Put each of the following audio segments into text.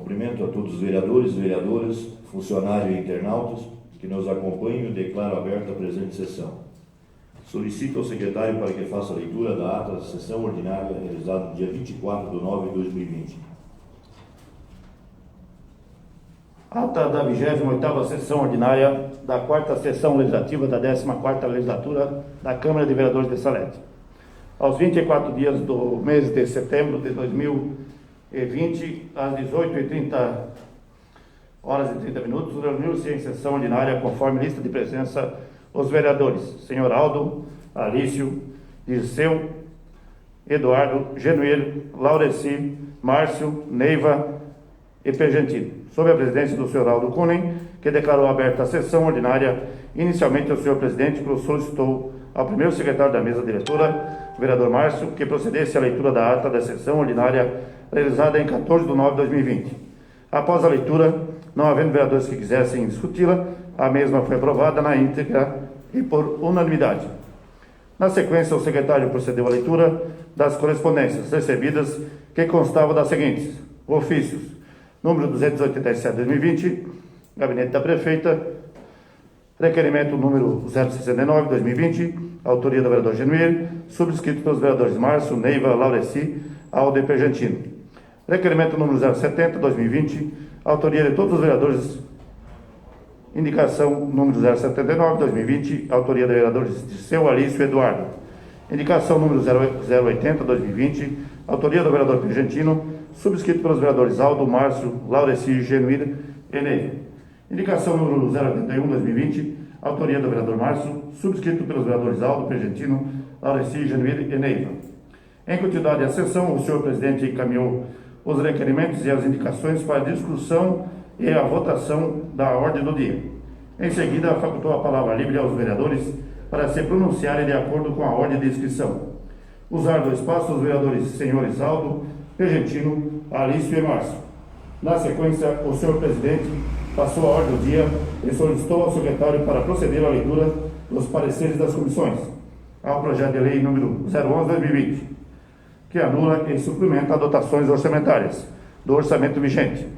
Cumprimento a todos os vereadores, vereadoras, funcionários e internautas que nos acompanham e declaro aberta a presente sessão. Solicito ao secretário para que faça a leitura da ata da sessão ordinária realizada no dia 24 de nove de 2020. Ata da 28ª sessão ordinária da 4ª sessão legislativa da 14ª legislatura da Câmara de Vereadores de Salete. Aos 24 dias do mês de setembro de 2020, às 18h30 horas e 30 minutos, reuniu-se em sessão ordinária, conforme lista de presença, os vereadores senhor Aldo, Alício, Dirceu, Eduardo, Genuíno, Laureci, Márcio, Neiva e Pergentino, sob a presidência do senhor Aldo Cunha, que declarou aberta a sessão ordinária. Inicialmente, o senhor presidente solicitou ao primeiro secretário da mesa diretora, o vereador Márcio, que procedesse à leitura da ata da sessão ordinária realizada em 14 de nove de 2020. Após a leitura, não havendo vereadores que quisessem discuti-la, a mesma foi aprovada na íntegra e por unanimidade. Na sequência, o secretário procedeu à leitura das correspondências recebidas, que constavam das seguintes: ofícios número 287 de 2020, gabinete da prefeita, requerimento número 069 de 2020, autoria do vereador Genuíno, subscrito pelos vereadores Márcio, Neiva, Laureci, Aldo e Pergentino. Requerimento número 070 de 2020, autoria de todos os vereadores, indicação número 079 de 2020, autoria dos vereadores Dirceu, Alício e Eduardo. Indicação número 080 de 2020, autoria do vereador Pergentino, subscrito pelos vereadores Aldo, Márcio, Laureci, Genuíno e Neiva. Indicação número 081 de 2020, autoria do vereador Márcio, subscrito pelos vereadores Aldo, Pergentino, Laureci, Genuíno e Neiva. Em continuidade à sessão, o senhor presidente encaminhou os requerimentos e as indicações para a discussão e a votação da ordem do dia. Em seguida, facultou a palavra livre aos vereadores para se pronunciarem de acordo com a ordem de inscrição. Usar do espaço os vereadores senhores Aldo, Pergentino, Alício e Márcio. Na sequência, o senhor presidente passou a ordem do dia e solicitou ao secretário para proceder à leitura dos pareceres das comissões ao projeto de lei número 011/2020, que anula e suplementa dotações orçamentárias do orçamento vigente.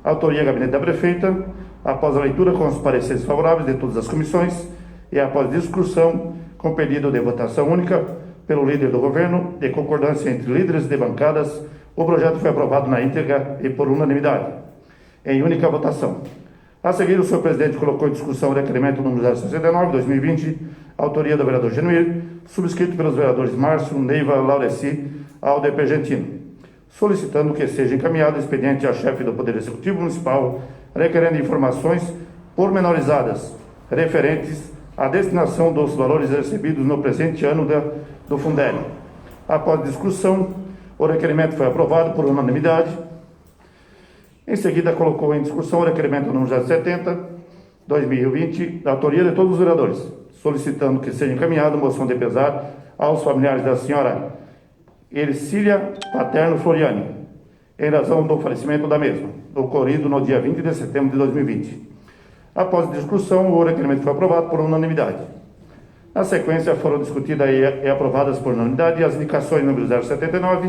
Autoria gabinete da prefeita. Após a leitura com os pareceres favoráveis de todas as comissões e após discussão com pedido de votação única pelo líder do governo, de concordância entre líderes de bancadas, o projeto foi aprovado na íntegra e por unanimidade, em única votação. A seguir, o senhor presidente colocou em discussão o requerimento número 069 de 2020, autoria do vereador Genuíno, subscrito pelos vereadores Márcio, Neiva, Laureci, Aldo e Pergentino, solicitando que seja encaminhado expediente ao chefe do Poder Executivo Municipal, requerendo informações pormenorizadas referentes à destinação dos valores recebidos no presente ano do Fundeb. Após discussão, o requerimento foi aprovado por unanimidade. Em seguida, colocou em discussão o requerimento número 070, 2020, da autoria de todos os vereadores, solicitando que seja encaminhada moção de pesar aos familiares da senhora Ercília Paterno Floriani, em razão do falecimento da mesma, ocorrido no dia 20 de setembro de 2020. Após discussão, o requerimento foi aprovado por unanimidade. Na sequência, foram discutidas e aprovadas por unanimidade as indicações número 079,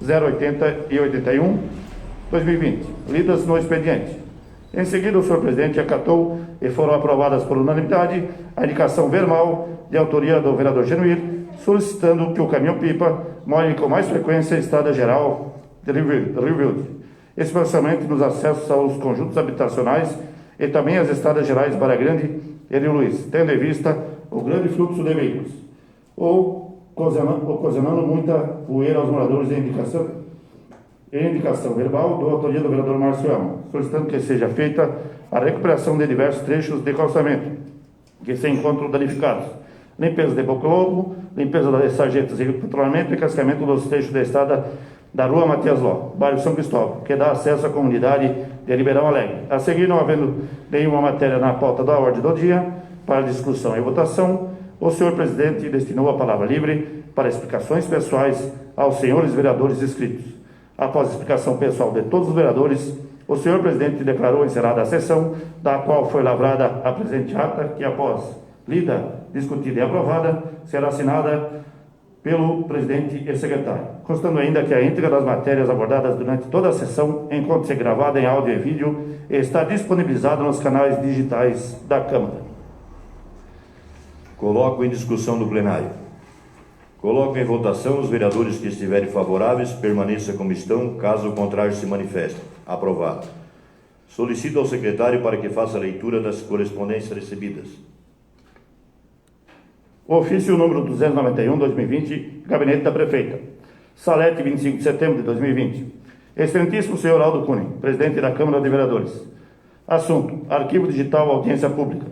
080 e 81, 2020, lidas no expediente. Em seguida, o senhor presidente acatou e foram aprovadas por unanimidade a indicação verbal de autoria do vereador Genuíno, solicitando que o caminhão-pipa molhe com mais frequência a estrada geral de Rio Verde, especialmente nos acessos aos conjuntos habitacionais e também as estradas gerais Barra Grande e Rio Luiz, tendo em vista o grande fluxo de veículos, ou ocasionando muita poeira aos moradores. Indicação verbal da autoria do vereador Márcio Elma, solicitando que seja feita a recuperação de diversos trechos de calçamento que se encontram danificados, limpeza de Boco-Lobo, limpeza das sarjetas e patrulhamento e cascamento dos trechos da estrada da Rua Matias Ló, bairro São Cristóvão, que dá acesso à comunidade de Ribeirão Alegre. A seguir, não havendo nenhuma matéria na pauta da ordem do dia para discussão e votação, o senhor presidente destinou a palavra livre para explicações pessoais aos senhores vereadores inscritos. Após a explicação pessoal de todos os vereadores, o senhor presidente declarou encerrada a sessão, da qual foi lavrada a presente ata, que após lida, discutida e aprovada, será assinada pelo presidente e secretário, constando ainda que a íntegra das matérias abordadas durante toda a sessão encontra-se gravada em áudio e vídeo e está disponibilizada nos canais digitais da Câmara. Coloco em discussão do plenário. Coloco em votação. Os vereadores que estiverem favoráveis, permaneça como estão, caso contrário se manifestem. Aprovado. Solicito ao secretário para que faça a leitura das correspondências recebidas. Ofício número 291/2020, Gabinete da Prefeita. Salete, 25 de setembro de 2020. Excelentíssimo senhor Aldo Cunha, presidente da Câmara de Vereadores. Assunto: Arquivo Digital, audiência pública.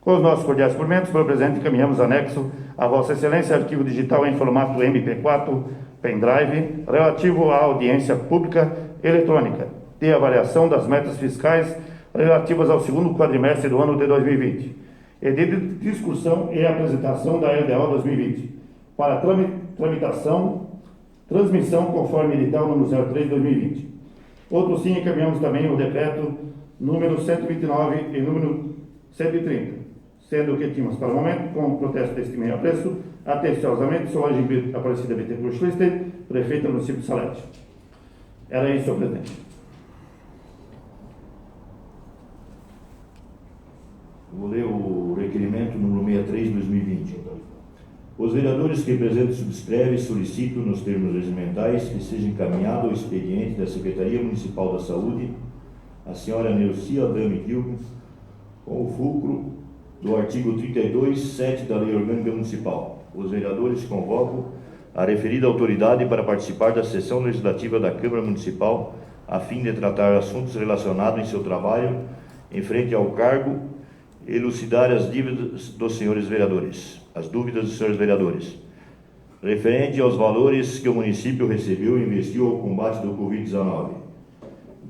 Com os nossos cordiais cumprimentos, pelo presente encaminhamos anexo a Vossa Excelência arquivo digital em formato MP4, pendrive, relativo à audiência pública eletrônica de avaliação das metas fiscais relativas ao segundo quadrimestre do ano de 2020 e de discussão e apresentação da LDO 2020 para transmissão conforme edital número 03 de 2020. Outro sim, encaminhamos também o decreto número 129 e número 130, sendo que tínhamos para o momento, com o protesto deste meio apreço, atenciosamente, Solange Aparecida Bittencourt Schlichter, prefeita do município de Salete. Era isso, senhor presidente. Vou ler o requerimento número 63 de 2020. Os vereadores que presente subscrevem solicitam, nos termos regimentais, que seja encaminhado o expediente da Secretaria Municipal da Saúde, a senhora Neucia Adame Kilgo, com o fulcro do artigo 32(7) da Lei Orgânica Municipal. Os vereadores convocam a referida autoridade para participar da sessão legislativa da Câmara Municipal, a fim de tratar assuntos relacionados em seu trabalho em frente ao cargo e elucidar as dúvidas dos senhores vereadores. Referente aos valores que o município recebeu e investiu ao combate do Covid-19.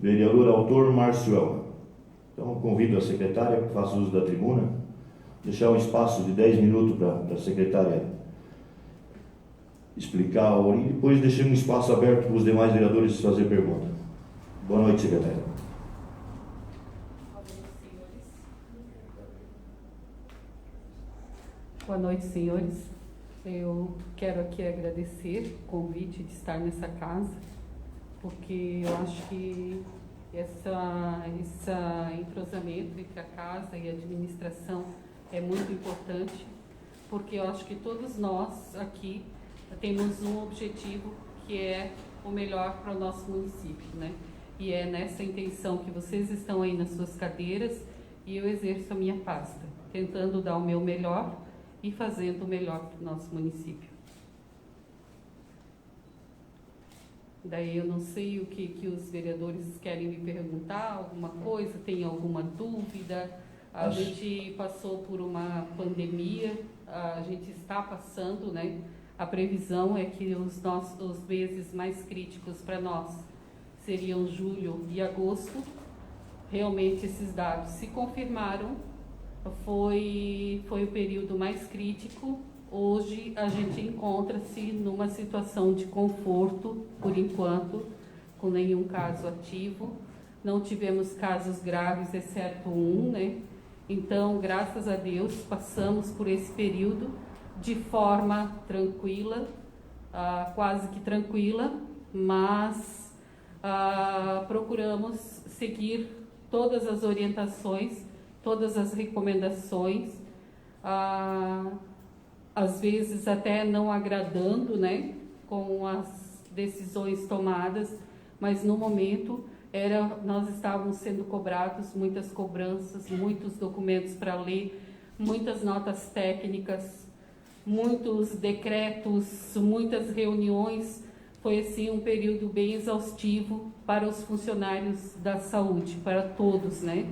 Vereador autor Márcio Elma. Então, convido a secretária que faça uso da tribuna, deixar um espaço de 10 minutos para a secretária explicar a origem, e depois deixar um espaço aberto para os demais vereadores fazer pergunta. Boa noite, secretária. Boa noite, senhores. Eu quero aqui agradecer o convite de estar nessa casa, porque eu acho que esse entrosamento entre a casa e a administração é muito importante, porque eu acho que todos nós aqui temos um objetivo que é o melhor para o nosso município, né? E é nessa intenção que vocês estão aí nas suas cadeiras e eu exerço a minha pasta, tentando dar o meu melhor e fazendo o melhor para o nosso município. Daí eu não sei o que os vereadores querem me perguntar, alguma coisa, tem alguma dúvida. A gente passou por uma pandemia, a gente está passando, né? A previsão é que os meses mais críticos para nós seriam julho e agosto. Realmente esses dados se confirmaram, foi o período mais crítico. Hoje a gente encontra-se numa situação de conforto, por enquanto, com nenhum caso ativo. Não tivemos casos graves, exceto um, né? Então, graças a Deus, passamos por esse período de forma tranquila, quase que tranquila, mas procuramos seguir todas as orientações, todas as recomendações, às vezes até não agradando, né, com as decisões tomadas, mas no momento nós estávamos sendo cobrados, muitas cobranças, muitos documentos para ler, muitas notas técnicas, muitos decretos, muitas reuniões. Foi assim um período bem exaustivo para os funcionários da saúde, para todos, né?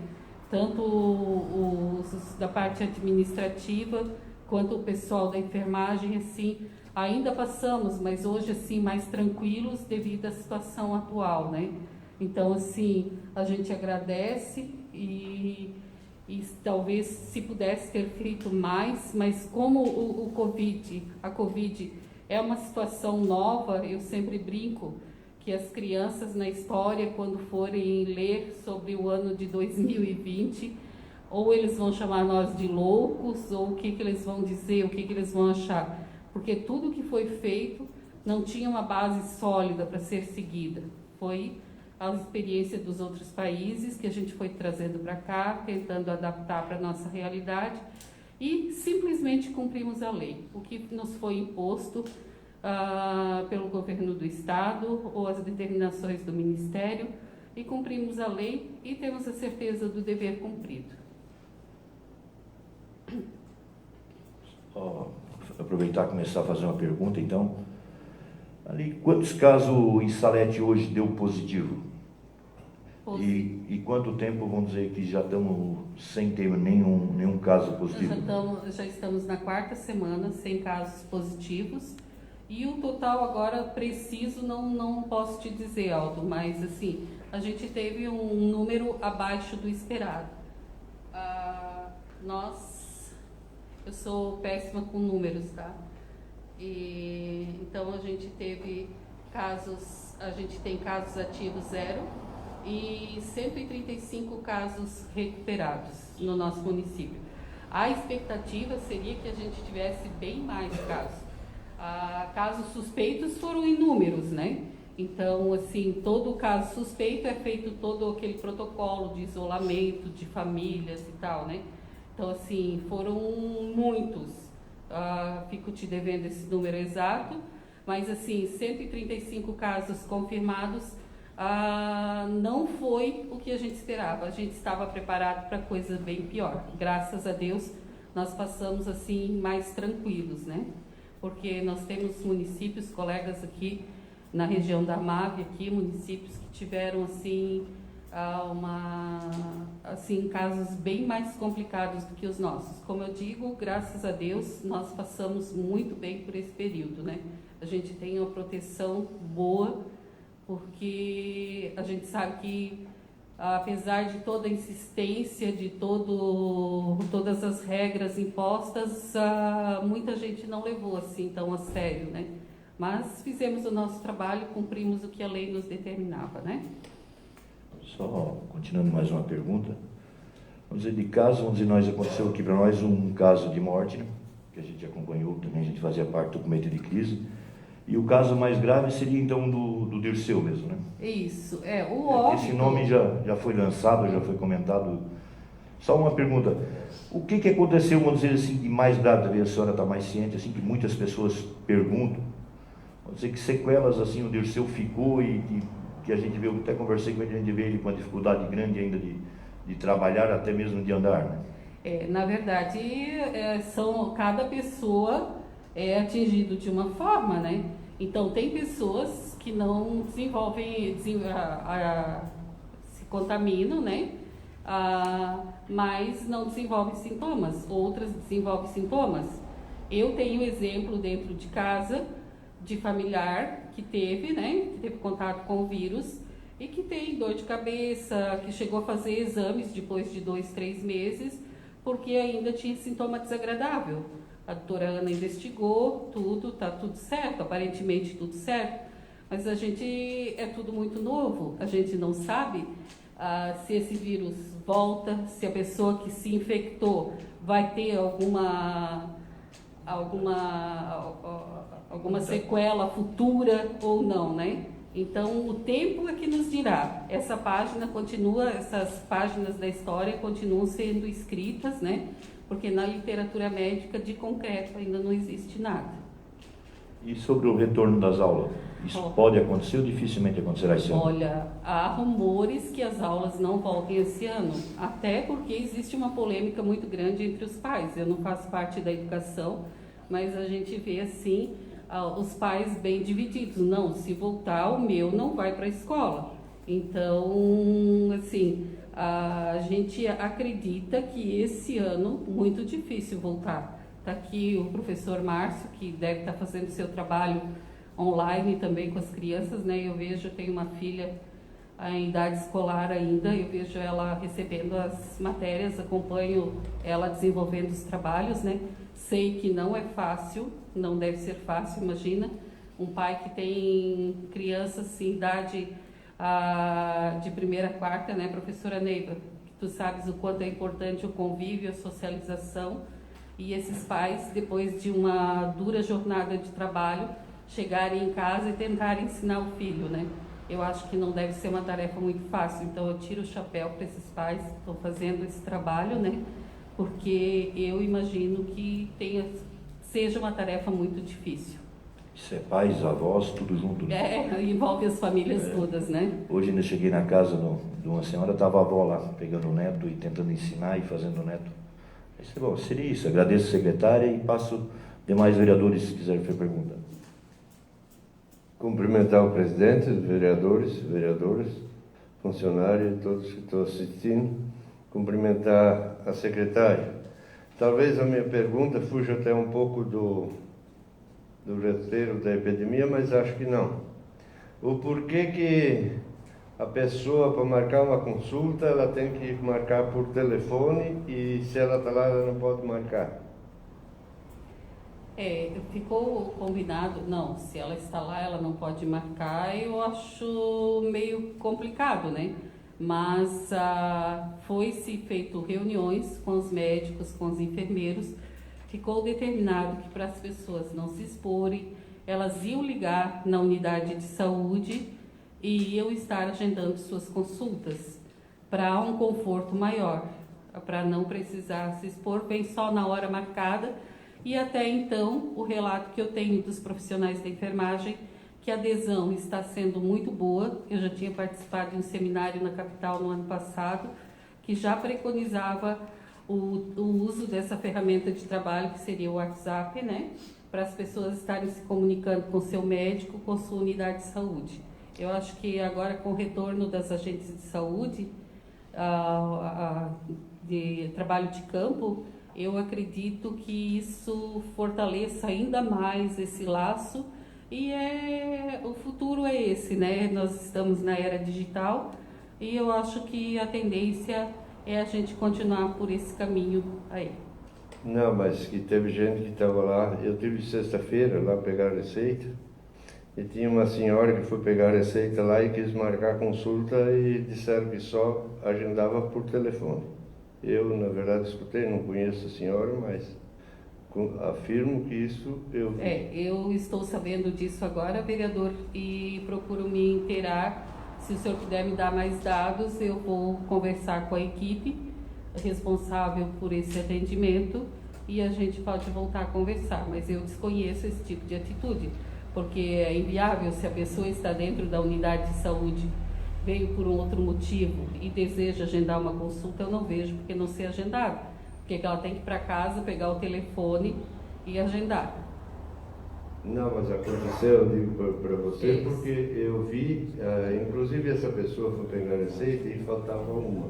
Tanto os da parte administrativa quanto o pessoal da enfermagem, assim, ainda passamos, mas hoje assim mais tranquilos devido à situação atual, né? Então, assim, a gente agradece e talvez se pudesse ter feito mais, mas como a Covid é uma situação nova, eu sempre brinco que as crianças na história, quando forem ler sobre o ano de 2020, ou eles vão chamar nós de loucos, ou o que eles vão dizer, o que eles vão achar, porque tudo que foi feito não tinha uma base sólida para ser seguida. Foi a experiência dos outros países que a gente foi trazendo para cá, tentando adaptar para a nossa realidade, e simplesmente cumprimos a lei. O que nos foi imposto pelo governo do Estado ou as determinações do Ministério, e cumprimos a lei e temos a certeza do dever cumprido. Aproveitar e começar a fazer uma pergunta, então. Ali, quantos casos em Salete hoje deu positivo? E quanto tempo, vamos dizer, que já estamos sem ter nenhum caso positivo? Já estamos na 4ª semana sem casos positivos. E o total agora preciso não posso te dizer, Aldo, mas assim, a gente teve um número abaixo do esperado. Eu sou péssima com números, tá? Então a gente teve casos, a gente tem casos ativos 0 e 135 casos recuperados no nosso município. A expectativa seria que a gente tivesse bem mais casos. Casos suspeitos foram inúmeros, né? Então, assim, todo caso suspeito é feito todo aquele protocolo de isolamento de famílias e tal, né? Então, assim, foram muitos. Fico te devendo esse número exato, mas, assim, 135 casos confirmados não foi o que a gente esperava. A gente estava preparado para coisa bem pior. Graças a Deus, nós passamos, assim, mais tranquilos, né? Porque nós temos municípios, colegas aqui na região da MAV, aqui, municípios que tiveram, assim, casos bem mais complicados do que os nossos. Como eu digo, graças a Deus, nós passamos muito bem por esse período, né? A gente tem uma proteção boa, porque a gente sabe que, apesar de toda a insistência, de todas as regras impostas, muita gente não levou assim tão a sério, né? Mas fizemos o nosso trabalho, cumprimos o que a lei nos determinava, né? Só continuando mais uma pergunta. Vamos dizer, de caso, nós aconteceu aqui para nós um caso de morte, né? Que a gente acompanhou, também a gente fazia parte do comitê de crise. E o caso mais grave seria, então, do Dirceu mesmo, né? Isso, o óbito... Esse nome já foi lançado, já foi comentado. Só uma pergunta. O que aconteceu, vamos dizer assim, de mais grave? Talvez a senhora está mais ciente, assim, que muitas pessoas perguntam. Vamos dizer, que sequelas, assim, o Dirceu ficou e que a gente viu, até conversei com ele, a gente vê ele com uma dificuldade grande ainda de trabalhar, até mesmo de andar, né? Na verdade, cada pessoa é atingido de uma forma, né? Então, tem pessoas que não se contaminam, né? Mas não desenvolvem sintomas, outras desenvolvem sintomas. Eu tenho exemplo dentro de casa, de familiar que teve, né? Que teve contato com o vírus e que tem dor de cabeça, que chegou a fazer exames depois de 2, 3 meses, porque ainda tinha sintoma desagradável. A doutora Ana investigou tudo, está tudo certo, aparentemente tudo certo, mas a gente é tudo muito novo, a gente não sabe se esse vírus volta, se a pessoa que se infectou vai ter alguma sequela futura ou não, né? Então, o tempo é que nos dirá. Essas páginas da história continuam sendo escritas, né? Porque na literatura médica, de concreto, ainda não existe nada. E sobre o retorno das aulas? Isso pode acontecer ou dificilmente acontecerá esse ano? Olha, há rumores que as aulas não voltem esse ano, até porque existe uma polêmica muito grande entre os pais. Eu não faço parte da educação, mas a gente vê, assim, os pais bem divididos. Não, se voltar, o meu não vai para a escola. Então, assim... a gente acredita que esse ano muito difícil voltar. Está aqui o professor Márcio, que deve estar fazendo seu trabalho online também com as crianças, né? Eu tenho uma filha em idade escolar ainda, eu vejo ela recebendo as matérias, acompanho ela desenvolvendo os trabalhos, né? Sei que não é fácil, não deve ser fácil, imagina, um pai que tem crianças em idade... de 1ª a 4ª, né, professora Neiva? Tu sabes o quanto é importante o convívio, a socialização, e esses pais, depois de uma dura jornada de trabalho, chegarem em casa e tentarem ensinar o filho, né? Eu acho que não deve ser uma tarefa muito fácil, então eu tiro o chapéu para esses pais que estão fazendo esse trabalho, né? Porque eu imagino que seja uma tarefa muito difícil. Isso é pais, avós, tudo junto. Né? Envolve as famílias todas, né? Hoje ainda cheguei na casa de uma senhora, estava a avó lá, pegando o neto e tentando ensinar e fazendo o neto. Isso, bom, seria isso. Agradeço a secretária e passo demais vereadores se quiserem fazer pergunta. Cumprimentar o presidente, os vereadores, vereadoras, funcionários, todos que estão assistindo. Cumprimentar a secretária. Talvez a minha pergunta fuja até um pouco do roteiro da epidemia, mas acho que não. O porquê que a pessoa, para marcar uma consulta, ela tem que marcar por telefone e se ela está lá, ela não pode marcar? Ficou combinado, não, se ela está lá, ela não pode marcar, eu acho meio complicado, né? Mas foi-se feito reuniões com os médicos, com os enfermeiros, ficou determinado que para as pessoas não se exporem, elas iam ligar na unidade de saúde e iam estar agendando suas consultas para um conforto maior, para não precisar se expor, bem só na hora marcada. E até então, o relato que eu tenho dos profissionais da enfermagem, que a adesão está sendo muito boa. Eu já tinha participado de um seminário na capital no ano passado, que já preconizava o uso dessa ferramenta de trabalho, que seria o WhatsApp, né? Para as pessoas estarem se comunicando com seu médico, com sua unidade de saúde. Eu acho que agora, com o retorno das agentes de saúde, de trabalho de campo, eu acredito que isso fortaleça ainda mais esse laço e o futuro é esse, né? Nós estamos na era digital e eu acho que a tendência é a gente continuar por esse caminho aí. Não, mas que teve gente que estava lá, eu tive sexta-feira lá pegar a receita e tinha uma senhora que foi pegar a receita lá e quis marcar consulta e disseram que só agendava por telefone. Eu, na verdade, escutei, não conheço a senhora, mas afirmo que isso eu vi. Eu estou sabendo disso agora, vereador, e procuro me inteirar. Se o senhor puder me dar mais dados, eu vou conversar com a equipe responsável por esse atendimento e a gente pode voltar a conversar, mas eu desconheço esse tipo de atitude, porque é inviável. Se a pessoa está dentro da unidade de saúde, veio por um outro motivo e deseja agendar uma consulta, eu não vejo porque não ser agendado. Porque ela tem que ir para casa, pegar o telefone e agendar. Não, mas aconteceu, eu digo para você, porque eu vi, inclusive essa pessoa foi pegar a receita e faltava uma.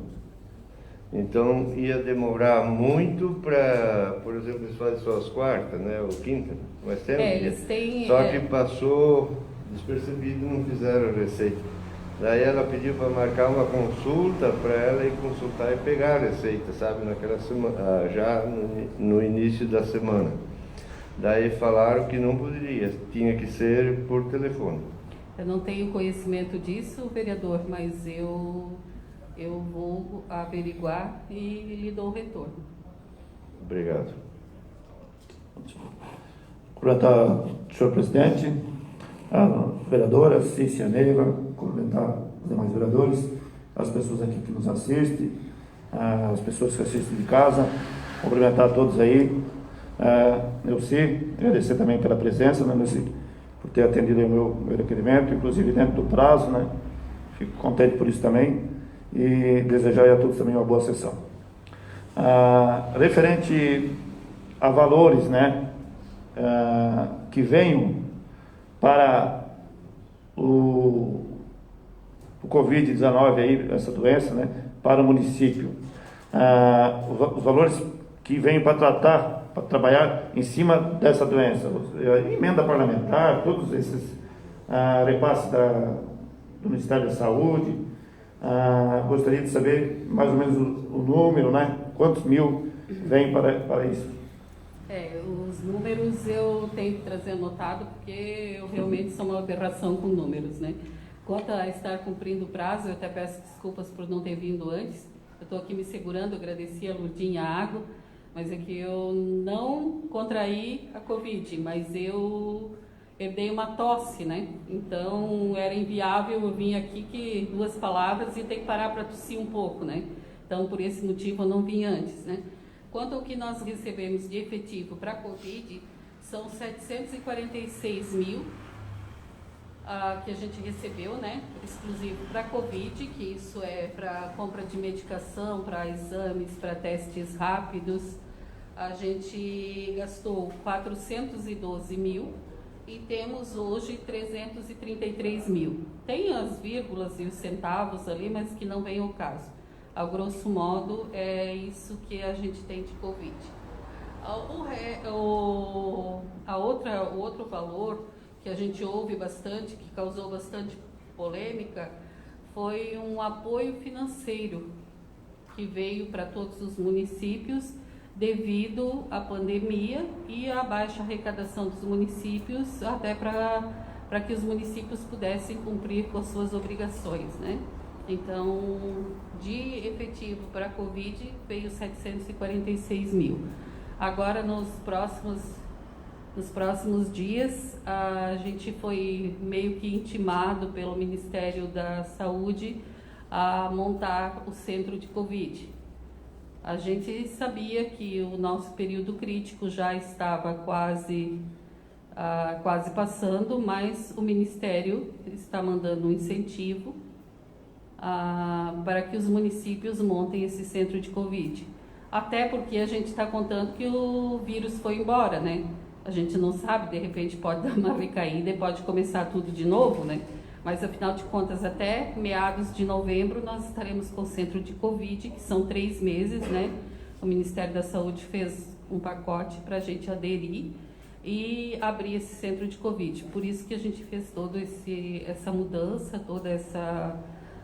Então ia demorar muito para, por exemplo, eles fazem só as quartas, né, ou quinta, mas tem um dia. Só que passou despercebido, não fizeram a receita. Daí ela pediu para marcar uma consulta para ela ir consultar e pegar a receita, sabe, naquela semana, já no início da semana. Daí falaram que não poderia, tinha que ser por telefone. Eu não tenho conhecimento disso, vereador, mas eu vou averiguar e lhe dou o retorno. Obrigado. Cumprimentar o senhor presidente, a vereadora Cícia Neiva, cumprimentar os demais vereadores, as pessoas aqui que nos assistem, as pessoas que assistem de casa, cumprimentar a todos aí. Neuci, agradecer também pela presença, né, Neuci, por ter atendido o meu requerimento, inclusive dentro do prazo, né? Fico contente por isso também e desejar a todos também uma boa sessão. Referente a valores, né, que venham para o Covid-19 aí, essa doença, né, para o município. Os valores que vêm para trabalhar em cima dessa doença, emenda parlamentar, todos esses repasses do Ministério da Saúde. Gostaria de saber mais ou menos o número, né? Quantos mil vêm para isso? Os números eu tenho que trazer anotado, porque eu realmente sou uma aberração com números, né? Quanto a estar cumprindo o prazo, eu até peço desculpas por não ter vindo antes. Eu estou aqui me segurando, agradeci a Lurdinha a água, mas é que eu não contraí a Covid, mas eu herdei uma tosse, né? Então era inviável eu vim aqui que 2 palavras e ter que parar para tossir um pouco, né? Então por esse motivo eu não vim antes, né? Quanto ao que nós recebemos de efetivo para a Covid, são 746 mil que a gente recebeu, né? Exclusivo para a Covid, que isso é para compra de medicação, para exames, para testes rápidos. A gente gastou 412 mil e temos hoje 333 mil. Tem as vírgulas e os centavos ali, mas que não vem ao caso. A grosso modo, é isso que a gente tem de Covid. O outro valor que a gente ouve bastante, que causou bastante polêmica, foi um apoio financeiro que veio para todos os municípios devido à pandemia e à baixa arrecadação dos municípios, até para que os municípios pudessem cumprir com as suas obrigações, né? Então, de efetivo para a Covid, veio 746 mil. Agora, nos próximos dias, a gente foi meio que intimado pelo Ministério da Saúde a montar o centro de Covid. A gente sabia que o nosso período crítico já estava quase passando, mas o Ministério está mandando um incentivo para que os municípios montem esse centro de Covid. Até porque a gente está contando que o vírus foi embora, né? A gente não sabe, de repente pode dar uma recaída e pode começar tudo de novo, né? Mas, afinal de contas, até meados de novembro, nós estaremos com o centro de Covid, que são 3 meses, né? O Ministério da Saúde fez um pacote para a gente aderir e abrir esse centro de Covid. Por isso que a gente fez toda essa mudança,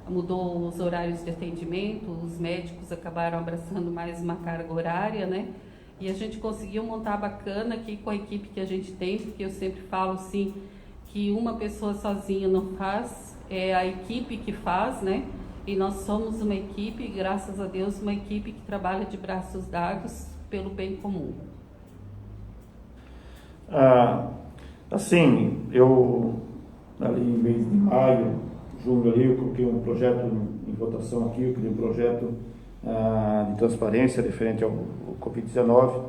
mudou os horários de atendimento, os médicos acabaram abraçando mais uma carga horária, né? E a gente conseguiu montar bacana aqui com a equipe que a gente tem, porque eu sempre falo assim, que uma pessoa sozinha não faz, é a equipe que faz, né? E nós somos uma equipe, graças a Deus, uma equipe que trabalha de braços dados pelo bem comum. Assim, eu ali em mês de maio, junho ali, eu coloquei um projeto em votação aqui, eu criei um projeto de transparência referente ao Covid-19,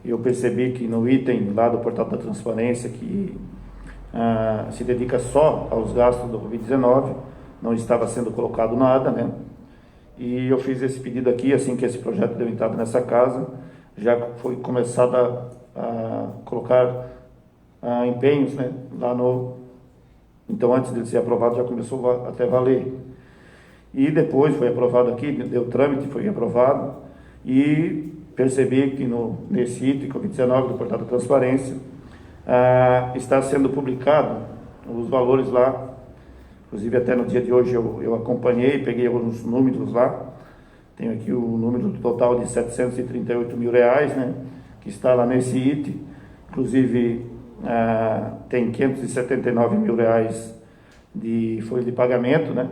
e eu percebi que no item lá do portal da transparência, que se dedica só aos gastos do Covid-19, não estava sendo colocado nada, né? E eu fiz esse pedido aqui, assim que esse projeto deu entrada nessa casa, já foi começado a colocar empenhos, né? Lá no... Então, antes de ser aprovado, já começou até valer. E depois foi aprovado aqui, deu trâmite, foi aprovado, e percebi que nesse item Covid-19 do portal da transparência, está sendo publicado os valores lá, inclusive até no dia de hoje eu acompanhei, peguei alguns números lá, tenho aqui o número total de 738 mil reais, né, que está lá nesse item, inclusive tem 579 mil reais de folha de pagamento, né,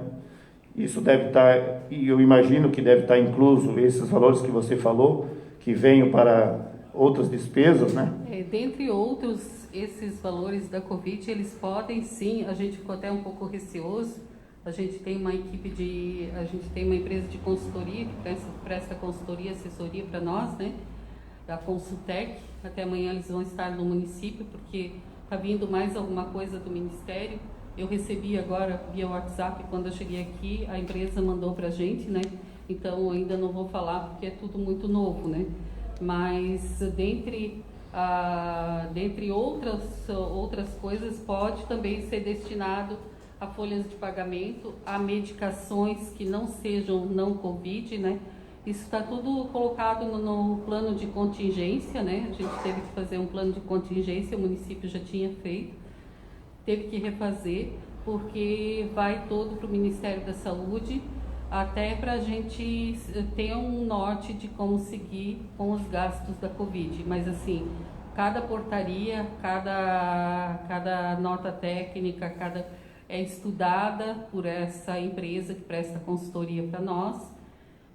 isso deve estar, e eu imagino que deve estar incluso esses valores que você falou, que venham para outras despesas, né? Dentre outros, esses valores da Covid, eles podem sim, a gente ficou até um pouco receoso, a gente tem uma empresa de consultoria que presta consultoria, assessoria para nós, né? Da Consultec, até amanhã eles vão estar no município, porque está vindo mais alguma coisa do Ministério. Eu recebi agora via WhatsApp, quando eu cheguei aqui, a empresa mandou para a gente, né? Então, ainda não vou falar, porque é tudo muito novo, né? Mas, dentre outras coisas, pode também ser destinado a folhas de pagamento, a medicações que não sejam não Covid, né? Isso está tudo colocado no plano de contingência, né? A gente teve que fazer um plano de contingência, o município já tinha feito, teve que refazer, porque vai todo para o Ministério da Saúde, até para a gente ter um norte de como seguir com os gastos da Covid. Mas assim, cada portaria, cada nota técnica, é estudada por essa empresa que presta consultoria para nós,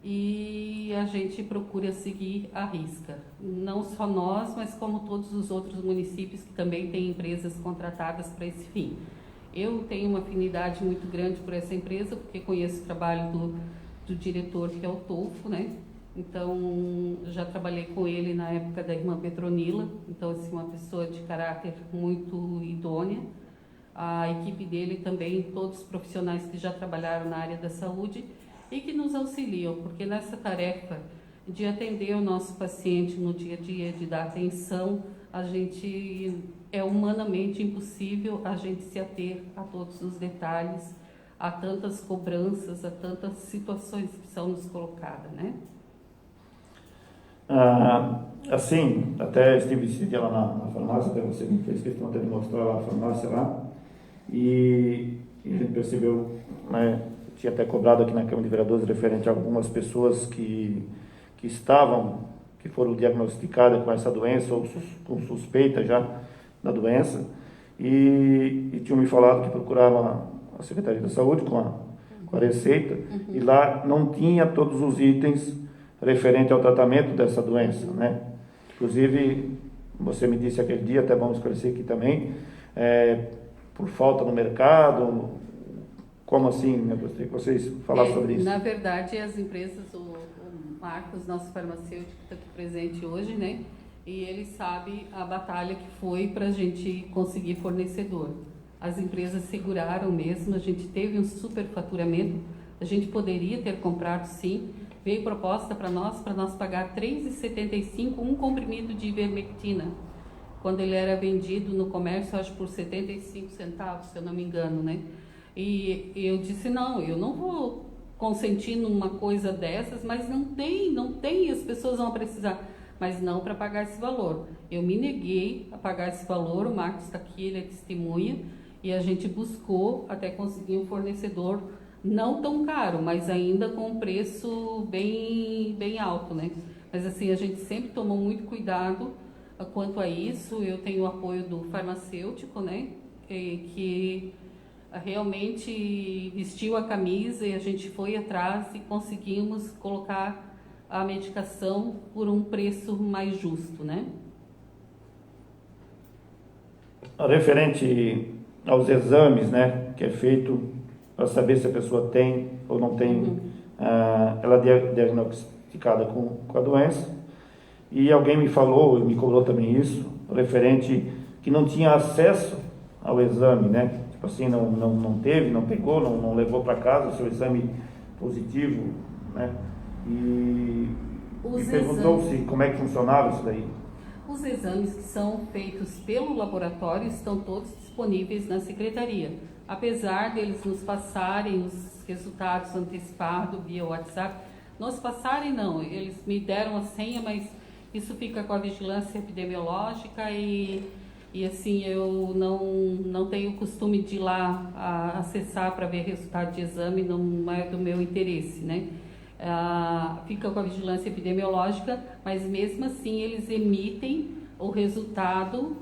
e a gente procura seguir à risca. Não só nós, mas como todos os outros municípios que também têm empresas contratadas para esse fim. Eu tenho uma afinidade muito grande por essa empresa, porque conheço o trabalho do diretor, que é o Tolfo, né? Então, já trabalhei com ele na época da irmã Petronila, então, assim, uma pessoa de caráter muito idônea. A equipe dele também, todos os profissionais que já trabalharam na área da saúde e que nos auxiliam, porque nessa tarefa de atender o nosso paciente no dia a dia, de dar atenção, a gente é humanamente impossível a gente se ater a todos os detalhes, a tantas cobranças, a tantas situações que são nos colocadas, né? Assim, até estive esse dia lá na farmácia, até você me fez questão até de mostrar lá a farmácia lá, e a gente percebeu, né, tinha até cobrado aqui na Câmara de Vereadores referente a algumas pessoas que foram diagnosticadas com essa doença ou com suspeita já da doença, e tinham me falado que procuravam a Secretaria da Saúde com a receita, e lá não tinha todos os itens referente ao tratamento dessa doença, né? Inclusive, você me disse aquele dia, até vamos esclarecer aqui também, por falta no mercado, como assim? Eu gostaria que vocês falassem sobre isso. Na verdade, as empresas, o Marcos, nosso farmacêutico, está aqui presente hoje, né? E ele sabe a batalha que foi para a gente conseguir fornecedor. As empresas seguraram mesmo, a gente teve um superfaturamento, a gente poderia ter comprado sim. Veio proposta para nós pagar R$ 3,75 um comprimido de ivermectina, quando ele era vendido no comércio, acho por 75 centavos, se eu não me engano, né? E eu disse, não, eu não vou consentir numa coisa dessas, mas não tem, as pessoas vão precisar, mas não para pagar esse valor. Eu me neguei a pagar esse valor, o Marcos está aqui, ele é testemunha, e a gente buscou até conseguir um fornecedor não tão caro, mas ainda com um preço bem alto, né? Mas assim, a gente sempre tomou muito cuidado quanto a isso. Eu tenho o apoio do farmacêutico, né? Que realmente vestiu a camisa e a gente foi atrás e conseguimos colocar a medicação por um preço mais justo, né? Referente aos exames, né, que é feito para saber se a pessoa tem ou não tem, ela é diagnosticada com a doença. E alguém me falou, me cobrou também isso, referente que não tinha acesso ao exame, né? Tipo assim, não teve, não pegou, não levou para casa o seu exame positivo, né? E me perguntou se como é que funcionava isso daí. Os exames que são feitos pelo laboratório estão todos disponíveis na secretaria. Apesar deles nos passarem os resultados antecipados via WhatsApp, nos passarem não, eles me deram a senha, mas isso fica com a vigilância epidemiológica e assim, eu não tenho o costume de ir lá acessar para ver resultado de exame, não é do meu interesse, né? Fica com a vigilância epidemiológica, mas mesmo assim eles emitem o resultado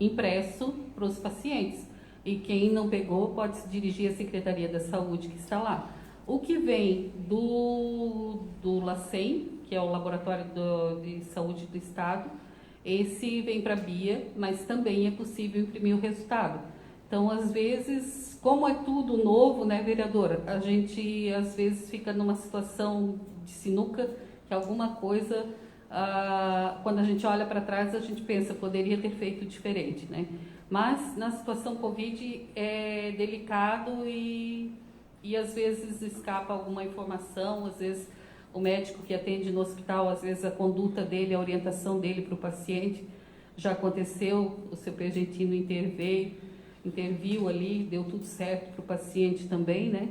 impresso para os pacientes. E quem não pegou pode se dirigir à Secretaria da Saúde que está lá. O que vem do LACEN, que é o Laboratório de Saúde do Estado, esse vem para a BIA, mas também é possível imprimir o resultado. Então, às vezes, como é tudo novo, né, vereadora? A gente, às vezes, fica numa situação de sinuca, que alguma coisa, quando a gente olha para trás, a gente pensa, poderia ter feito diferente, né? Mas, na situação Covid, é delicado e às vezes, escapa alguma informação, às vezes, o médico que atende no hospital, às vezes, a conduta dele, a orientação dele para o paciente, já aconteceu, o seu Pergentino interviu ali, deu tudo certo para o paciente também, né?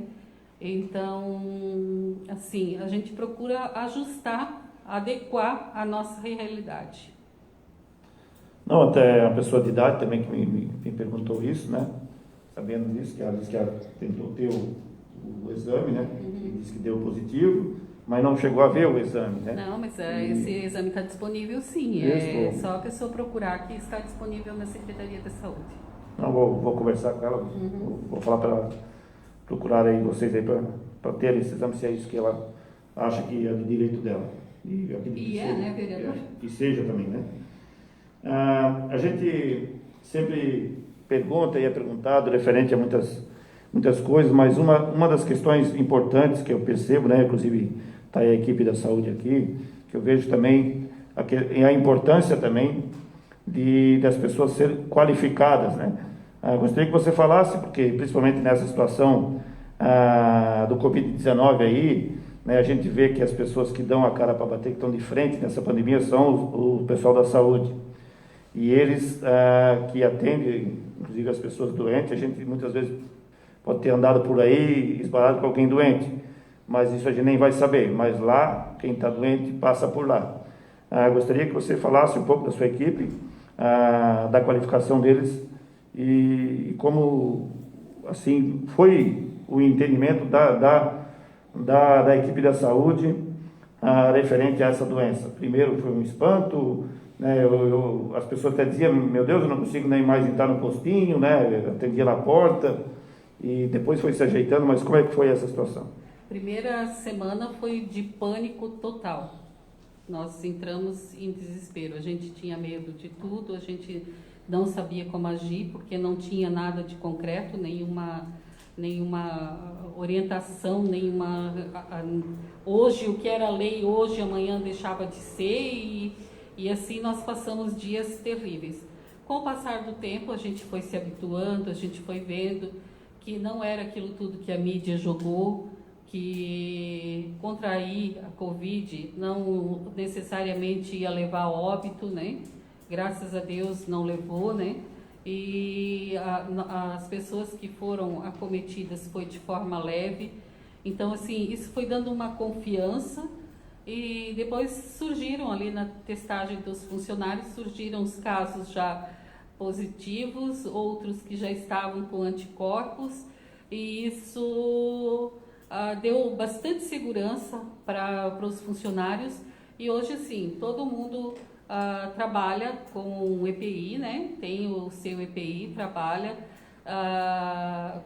Então, assim, a gente procura ajustar, adequar a nossa realidade. Não, até a pessoa de idade também que me perguntou isso, né? Sabendo disso, que ela disse que ela tentou ter o exame, né? E disse que deu positivo, mas não chegou a ver o exame, né? Não, mas esse exame está disponível sim, é só a pessoa procurar que está disponível na Secretaria da Saúde. Não, vou conversar com ela, vou falar para ela procurar aí vocês aí para ter esse exame, se é isso que ela acha que é do direito dela. E né, vereador? Que seja também, né? A gente sempre pergunta e é perguntado referente a muitas coisas, mas uma das questões importantes que eu percebo, né, inclusive está aí a equipe da saúde aqui, que eu vejo também a importância também das pessoas serem qualificadas, né? Gostaria que você falasse, porque principalmente nessa situação do Covid-19 aí, né, a gente vê que as pessoas que dão a cara para bater, que estão de frente nessa pandemia, são o pessoal da saúde. E eles que atendem, inclusive as pessoas doentes, a gente muitas vezes pode ter andado por aí esbarrado com alguém doente, mas isso a gente nem vai saber. Mas lá, quem está doente passa por lá. Gostaria que você falasse um pouco da sua equipe, da qualificação deles e como assim foi o entendimento da equipe da saúde referente a essa doença. Primeiro foi um espanto, né? As pessoas até diziam, meu Deus, eu não consigo nem mais entrar no postinho, né? Eu atendia na porta e depois foi se ajeitando, mas como é que foi essa situação? Primeira semana foi de pânico total. Nós entramos em desespero, a gente tinha medo de tudo, a gente não sabia como agir, porque não tinha nada de concreto, nenhuma orientação, hoje o que era lei, hoje, amanhã deixava de ser, e assim nós passamos dias terríveis. Com o passar do tempo, a gente foi se habituando, a gente foi vendo que não era aquilo tudo que a mídia jogou, que contrair a Covid não necessariamente ia levar a óbito, né? Graças a Deus não levou, né? E as pessoas que foram acometidas foi de forma leve. Então, assim, isso foi dando uma confiança e depois surgiram ali na testagem dos funcionários, surgiram os casos já positivos, outros que já estavam com anticorpos e isso deu bastante segurança para os funcionários e hoje, assim, todo mundo trabalha com EPI, né? Tem o seu EPI, trabalha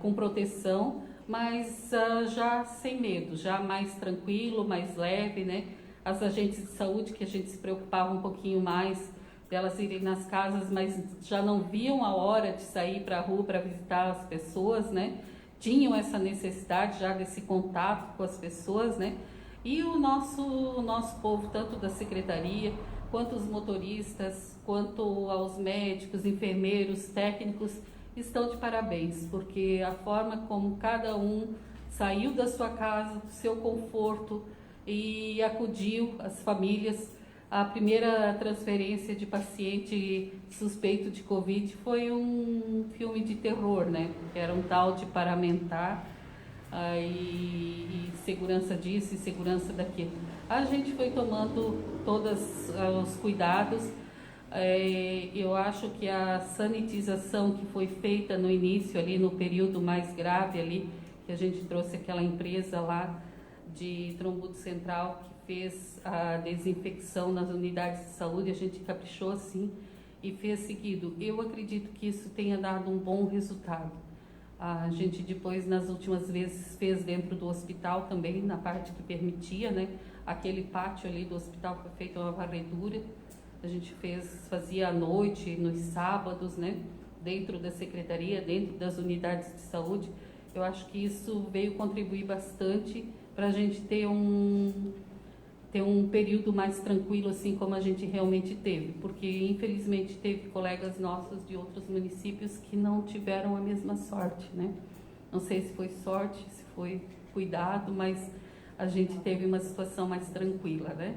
com proteção, mas já sem medo, já mais tranquilo, mais leve, né? As agentes de saúde que a gente se preocupava um pouquinho mais delas irem nas casas, mas já não viam a hora de sair para a rua para visitar as pessoas, né? Tinham essa necessidade já desse contato com as pessoas, né? E o nosso povo, tanto da secretaria, quanto os motoristas, quanto aos médicos, enfermeiros, técnicos, estão de parabéns, porque a forma como cada um saiu da sua casa, do seu conforto e acudiu às famílias. A primeira transferência de paciente suspeito de Covid foi um filme de terror, né? Era um tal de Paramentar, e segurança disso e segurança daquilo. A gente foi tomando todos os cuidados. Eu acho que a sanitização que foi feita no início, ali no período mais grave, ali, que a gente trouxe aquela empresa lá de Trombudo Central, que fez a desinfecção nas unidades de saúde, a gente caprichou assim e fez seguido. Eu acredito que isso tenha dado um bom resultado. A gente depois, nas últimas vezes, fez dentro do hospital também, na parte que permitia, né? Aquele pátio ali do hospital foi feita uma varredura. A gente fazia à noite, nos sábados, né? Dentro da secretaria, dentro das unidades de saúde. Eu acho que isso veio contribuir bastante para a gente ter um período mais tranquilo, assim como a gente realmente teve, porque infelizmente teve colegas nossos de outros municípios que não tiveram a mesma sorte, né? Não sei se foi sorte, se foi cuidado, mas a gente teve uma situação mais tranquila, né?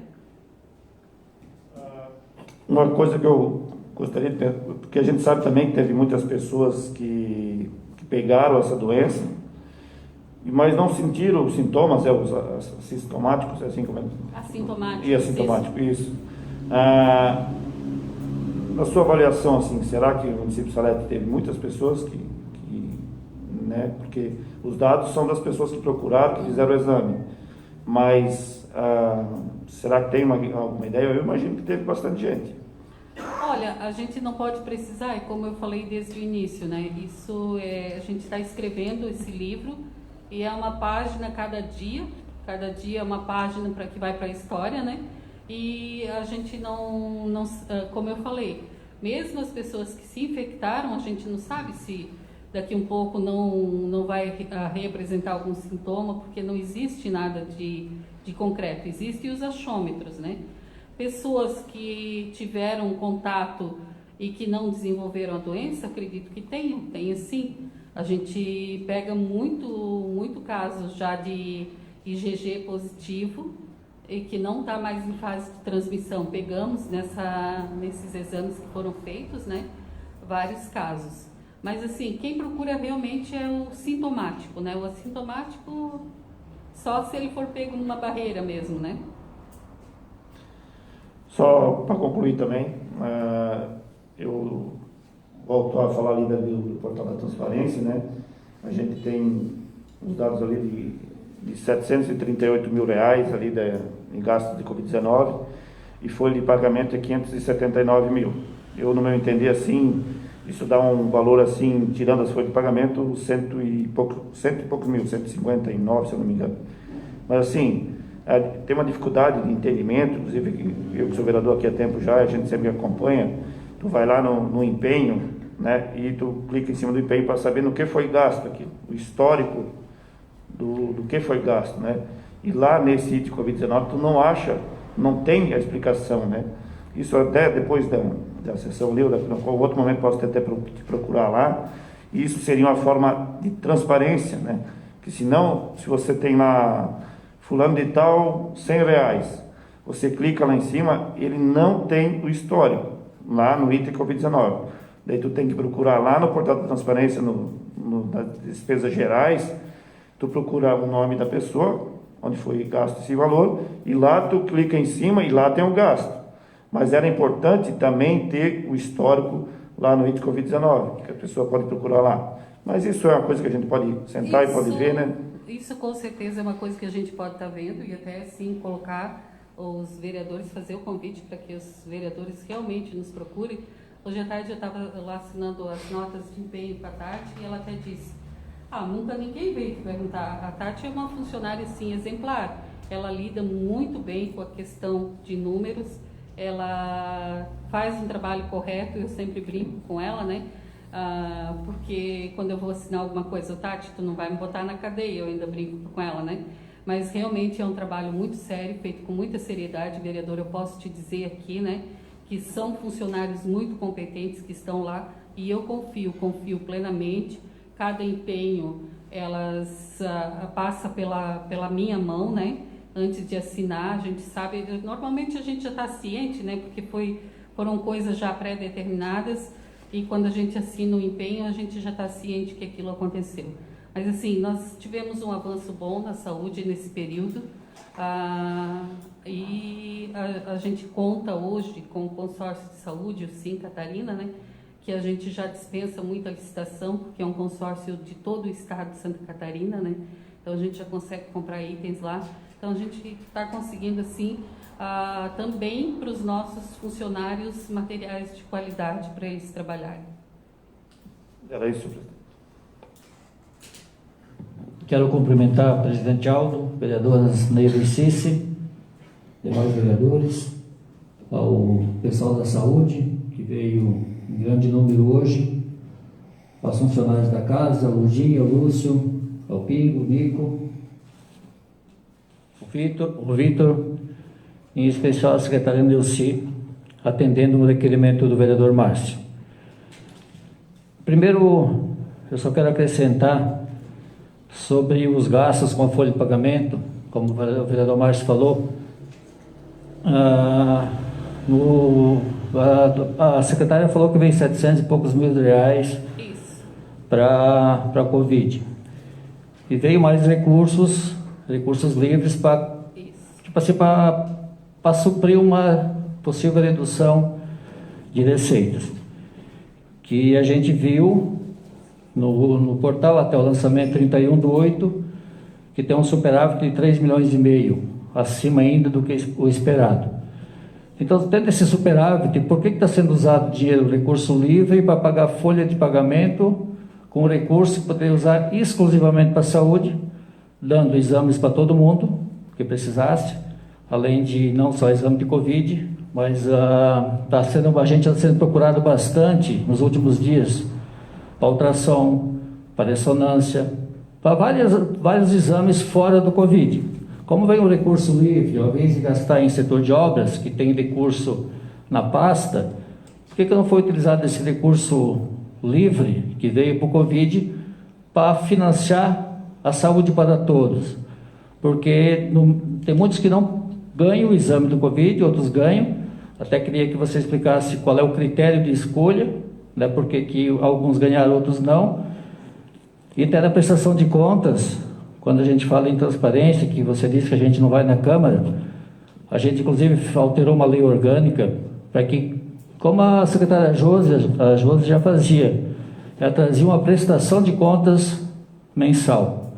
Uma coisa que eu gostaria de perguntar, porque a gente sabe também que teve muitas pessoas que pegaram essa doença, mas não sentiram os sintomas, os assintomáticos, assim como é? Assintomáticos. E assintomático, isso. Na sua avaliação, assim, será que o município de Salete teve muitas pessoas né, porque os dados são das pessoas que procuraram, que fizeram o exame, mas será que tem alguma ideia? Eu imagino que teve bastante gente. Olha, a gente não pode precisar, como eu falei desde o início, né? A gente está escrevendo esse livro e é uma página cada dia é uma página que vai para a história, né? E a gente não, como eu falei, mesmo as pessoas que se infectaram, a gente não sabe se daqui um pouco não vai representar algum sintoma, porque não existe nada de concreto, existem os achômetros, né? Pessoas que tiveram contato e que não desenvolveram a doença, acredito que tem sim. A gente pega muito casos já de IgG positivo e que não está mais em fase de transmissão. Pegamos nesses exames que foram feitos, né, vários casos. Mas assim, quem procura realmente é o sintomático, né? O assintomático só se ele for pego numa barreira mesmo, né? Só para concluir também, eu volto a falar ali do portal da transparência, né? A gente tem os dados ali de 738 mil reais ali em gastos de Covid-19 e folha de pagamento é 579 mil. Eu, no meu entender, assim, isso dá um valor assim, tirando as folhas de pagamento, cento e poucos mil, 159, se eu não me engano. Mas assim, tem uma dificuldade de entendimento, inclusive eu que sou vereador aqui há tempo já, a gente sempre acompanha, tu vai lá no empenho, né, e tu clica em cima do empenho para saber no que foi gasto aqui, o histórico do que foi gasto, né, e lá nesse item Covid-19 tu não tem a explicação, né, isso até depois da sessão livre, em outro momento posso até te procurar lá, e isso seria uma forma de transparência, né, que se você tem lá fulano de tal, 100 reais, você clica lá em cima, ele não tem o histórico, lá no item Covid-19. Daí tu tem que procurar lá no portal da transparência, das despesas gerais, tu procura o nome da pessoa, onde foi gasto esse valor, e lá tu clica em cima e lá tem o gasto. Mas era importante também ter o histórico lá no item Covid-19, que a pessoa pode procurar lá. Mas isso é uma coisa que a gente pode sentar e pode ver, né? Isso com certeza é uma coisa que a gente pode estar vendo e até sim colocar os vereadores, fazer o convite para que os vereadores realmente nos procurem. Hoje à tarde eu estava lá assinando as notas de empenho para a Tati e ela até disse, nunca ninguém veio perguntar. A Tati é uma funcionária sim exemplar, ela lida muito bem com a questão de números, ela faz um trabalho correto, eu sempre brinco com ela, né? Porque quando eu vou assinar alguma coisa, Tati, tu não vai me botar na cadeia, eu ainda brinco com ela, né? Mas realmente é um trabalho muito sério, feito com muita seriedade, vereador, eu posso te dizer aqui, né, que são funcionários muito competentes que estão lá e eu confio plenamente, cada empenho elas passa pela minha mão, né, antes de assinar, a gente sabe, normalmente a gente já está ciente, né, porque foram coisas já pré-determinadas, e quando a gente assina o empenho, a gente já está ciente que aquilo aconteceu. Mas assim, nós tivemos um avanço bom na saúde nesse período, e a gente conta hoje com o consórcio de saúde, o Sim Catarina, né, que a gente já dispensa muita licitação, porque é um consórcio de todo o estado de Santa Catarina, né, então a gente já consegue comprar itens lá. Então a gente está conseguindo assim também para os nossos funcionários materiais de qualidade para eles trabalharem. Era isso, presidente. Quero cumprimentar o presidente Aldo, vereadoras Neila e Cici, demais vereadores, ao pessoal da saúde, que veio em grande número hoje, aos funcionários da casa, o Luginho, o Lúcio, ao Pingo, o Nico, o Vitor, em especial a secretária Neuci, atendendo o requerimento do vereador Márcio. Primeiro, eu só quero acrescentar sobre os gastos com a folha de pagamento, como o vereador Márcio falou, a secretária falou que vem 700 e poucos mil reais para a Covid. E veio mais recursos livres para suprir uma possível redução de receitas. Que a gente viu no portal até o lançamento 31/8, que tem um superávit de 3,5 milhões, acima ainda do que o esperado. Então, tendo esse superávit, por que está sendo usado dinheiro, recurso livre, para pagar folha de pagamento, com recurso que poderia usar exclusivamente para a saúde, dando exames para todo mundo que precisasse, além de não só exame de Covid, mas a gente está sendo procurado bastante nos últimos dias para ultrassom, para ressonância, para vários exames fora do Covid. Como vem o recurso livre, ao invés de gastar em setor de obras, que tem recurso na pasta, por que não foi utilizado esse recurso livre que veio para o Covid para financiar a saúde para todos? Porque tem muitos que não ganham o exame do Covid, outros ganham. Até queria que você explicasse qual é o critério de escolha, né, porque que alguns ganharam, outros não. E até na prestação de contas, quando a gente fala em transparência, que você disse que a gente não vai na Câmara, a gente inclusive alterou uma lei orgânica para que, como a secretária Josi já fazia, ela trazia uma prestação de contas mensal.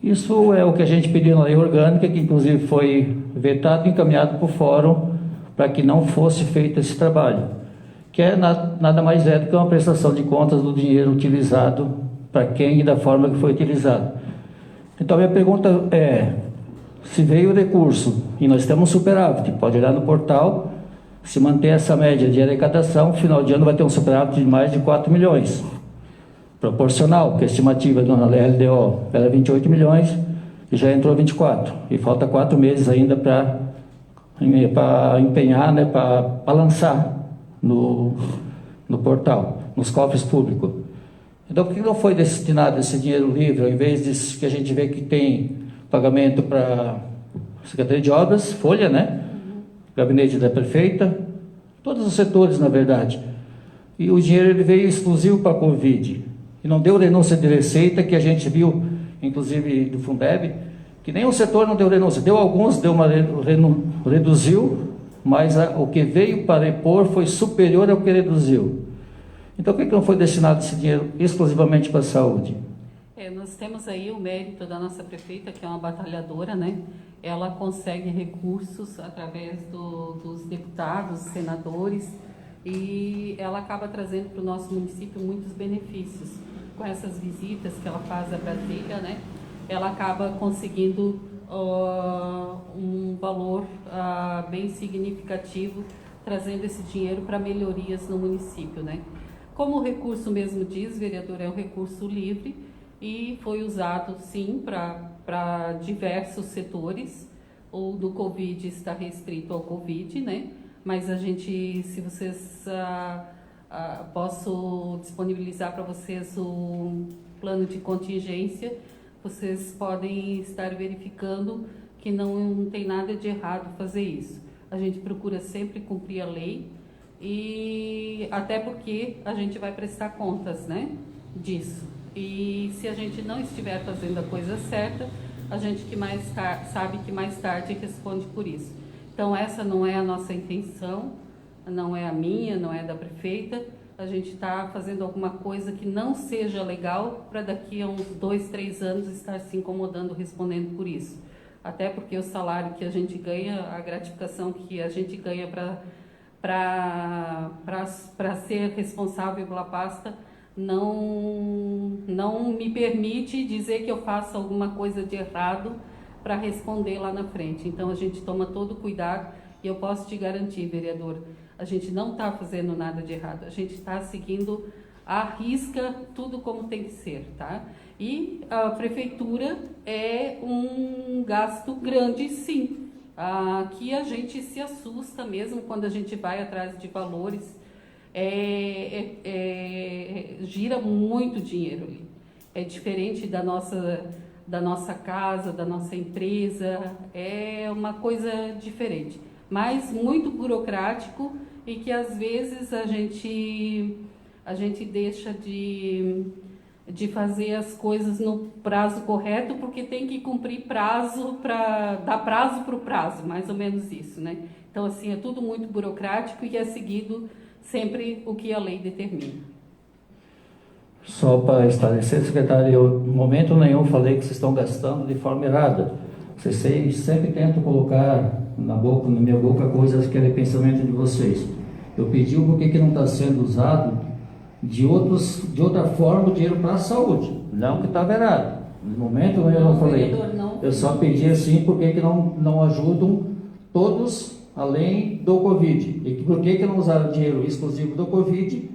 Isso é o que a gente pediu na lei orgânica, que inclusive foi vetado e encaminhado para o fórum para que não fosse feito esse trabalho, que é nada mais é do que uma prestação de contas do dinheiro utilizado para quem e da forma que foi utilizado. Então, minha pergunta é, se veio o recurso e nós temos superávit, pode olhar no portal, se manter essa média de arrecadação, final de ano vai ter um superávit de mais de 4 milhões. Proporcional, porque a estimativa da LDO era 28 milhões e já entrou 24. E falta 4 meses ainda para empenhar, né, para lançar no portal, nos cofres públicos. Então, por que não foi destinado esse dinheiro livre, ao invés de que a gente vê que tem pagamento para Secretaria de Obras, Folha, né? Gabinete da Prefeita, todos os setores, na verdade. E o dinheiro ele veio exclusivo para a Covid. E não deu renúncia de receita, que a gente viu, inclusive do Fundeb, que nem o setor não deu renúncia. Deu alguns, reduziu, mas o que veio para repor foi superior ao que reduziu. Então, por que não foi destinado esse dinheiro exclusivamente para a saúde? Nós temos aí o mérito da nossa prefeita, que é uma batalhadora, né? Ela consegue recursos através dos deputados, senadores, e ela acaba trazendo para o nosso município muitos benefícios. Com essas visitas que ela faz a Brasília, né? Ela acaba conseguindo um valor bem significativo, trazendo esse dinheiro para melhorias no município, né? Como o recurso mesmo diz, vereador, é um recurso livre e foi usado, sim, para diversos setores. O do Covid está restrito ao Covid, né? Mas a gente, se vocês... posso disponibilizar para vocês o plano de contingência, vocês podem estar verificando que não tem nada de errado fazer isso. A gente procura sempre cumprir a lei, e até porque a gente vai prestar contas, né, disso. E se a gente não estiver fazendo a coisa certa, a gente sabe que mais tarde responde por isso. Então essa não é a nossa intenção, não é a minha, não é da prefeita. A gente está fazendo alguma coisa que não seja legal para daqui a uns 2, 3 anos estar se incomodando respondendo por isso. Até porque o salário que a gente ganha, a gratificação que a gente ganha para ser responsável pela pasta, não me permite dizer que eu faço alguma coisa de errado para responder lá na frente. Então a gente toma todo o cuidado e eu posso te garantir, vereador, a gente não está fazendo nada de errado, a gente está seguindo à risca tudo como tem que ser, tá? E a prefeitura é um gasto grande, sim, que a gente se assusta mesmo quando a gente vai atrás de valores, gira muito dinheiro ali. É diferente da nossa casa, da nossa empresa, é uma coisa diferente, mas muito burocrático e que às vezes a gente deixa de fazer as coisas no prazo correto, porque tem que cumprir prazo para dar prazo para o prazo, mais ou menos isso, né? Então, assim, é tudo muito burocrático e é seguido sempre o que a lei determina. Só para esclarecer, secretário, eu em momento nenhum falei que vocês estão gastando de forma errada. Vocês sempre tentam colocar na minha boca coisas que é pensamento de vocês. Eu pedi o porquê que não está sendo usado de outra forma o dinheiro para a saúde. Não que estava errado, No momento eu não falei. Eu só pedi assim, por que não ajudam todos além do Covid? E por que não usaram dinheiro exclusivo do Covid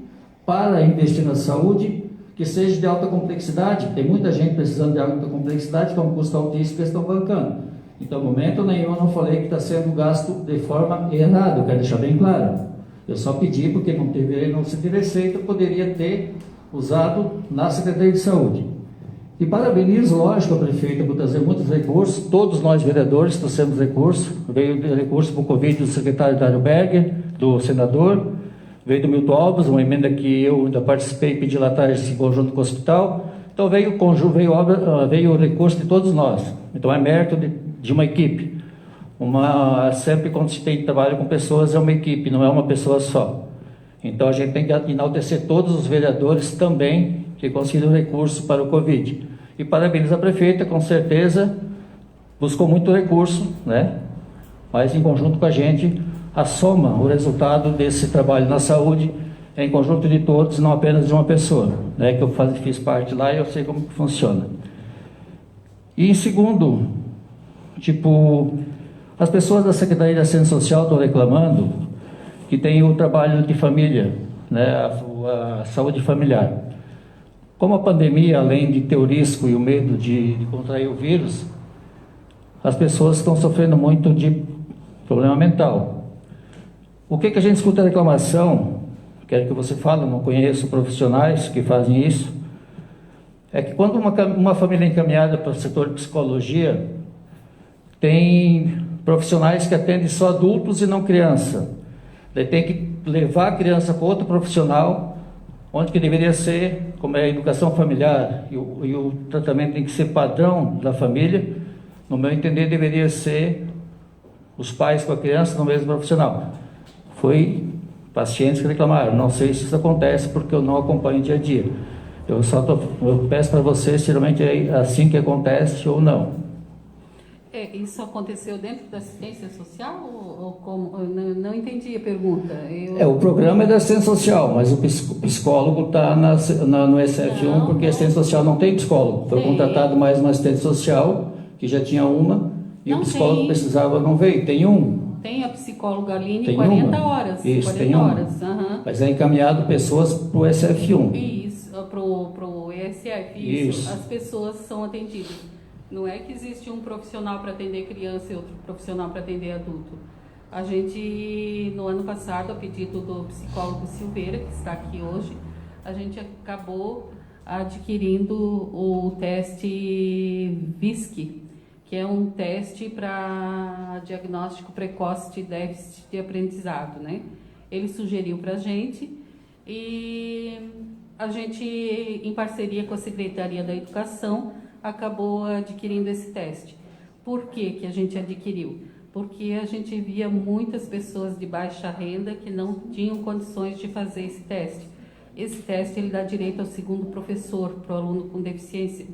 para investir na saúde, que seja de alta complexidade? Tem muita gente precisando de alta complexidade, que é um custo altíssimo que eles estão bancando. Então, no momento nenhum, eu não falei que está sendo gasto de forma errada, eu quero deixar bem claro. Eu só pedi, porque não se tem receita, poderia ter usado na Secretaria de Saúde. E parabenizo, lógico, a prefeita por trazer muitos recursos, todos nós vereadores trouxemos recursos, veio recurso para o Covid do secretário Dário Berger, do senador, veio do Milton Alves, uma emenda que eu ainda participei e pedi lá atrás em conjunto com o hospital. Então veio o recurso de todos nós. Então é mérito de uma equipe. Sempre quando se tem trabalho com pessoas, é uma equipe, não é uma pessoa só. Então a gente tem que enaltecer todos os vereadores também que conseguiram recurso para o Covid. E parabéns à prefeita, com certeza buscou muito recurso, né? Mas em conjunto com a gente, a soma, o resultado desse trabalho na saúde é em conjunto de todos, não apenas de uma pessoa, né? Que eu fiz parte lá e eu sei como que funciona. E em segundo, as pessoas da Secretaria de Assistência Social estão reclamando que tem o trabalho de família, né? A saúde familiar. Como a pandemia, além de ter o risco e o medo de contrair o vírus, as pessoas estão sofrendo muito de problema mental. O que a gente escuta reclamação, quero que você fale, não conheço profissionais que fazem isso, é que quando uma família é encaminhada para o setor de psicologia, tem profissionais que atendem só adultos e não criança. Daí tem que levar a criança para outro profissional, onde que deveria ser, como é a educação familiar, e o tratamento tem que ser padrão da família, no meu entender deveria ser os pais com a criança no mesmo profissional. Foi pacientes que reclamaram, não sei se isso acontece porque eu não acompanho dia a dia. Eu peço para vocês, geralmente é assim que acontece ou não. Isso aconteceu dentro da assistência social ou como? Eu não entendi a pergunta. O programa é da assistência social, mas o psicólogo está no SF1 porque a assistência social não tem psicólogo. Foi contratado mais uma assistente social, que já tinha uma, e o psicólogo precisava, não veio. Tem um. Tem a psicóloga Aline, tem 40 uma. horas. Isso, 40 tem uma. horas. Uhum. Mas é encaminhado pessoas para o SF1. Isso, para o ESF. Isso. As pessoas são atendidas. Não é que existe um profissional para atender criança e outro profissional para atender adulto. A gente, no ano passado, a pedido do psicólogo Silveira, que está aqui hoje, a gente acabou adquirindo o teste VISC, que é um teste para diagnóstico precoce de déficit de aprendizado, né? Ele sugeriu para a gente e a gente, em parceria com a Secretaria da Educação, acabou adquirindo esse teste. Por que a gente adquiriu? Porque a gente via muitas pessoas de baixa renda que não tinham condições de fazer esse teste. Esse teste ele dá direito ao segundo professor para o aluno com déficit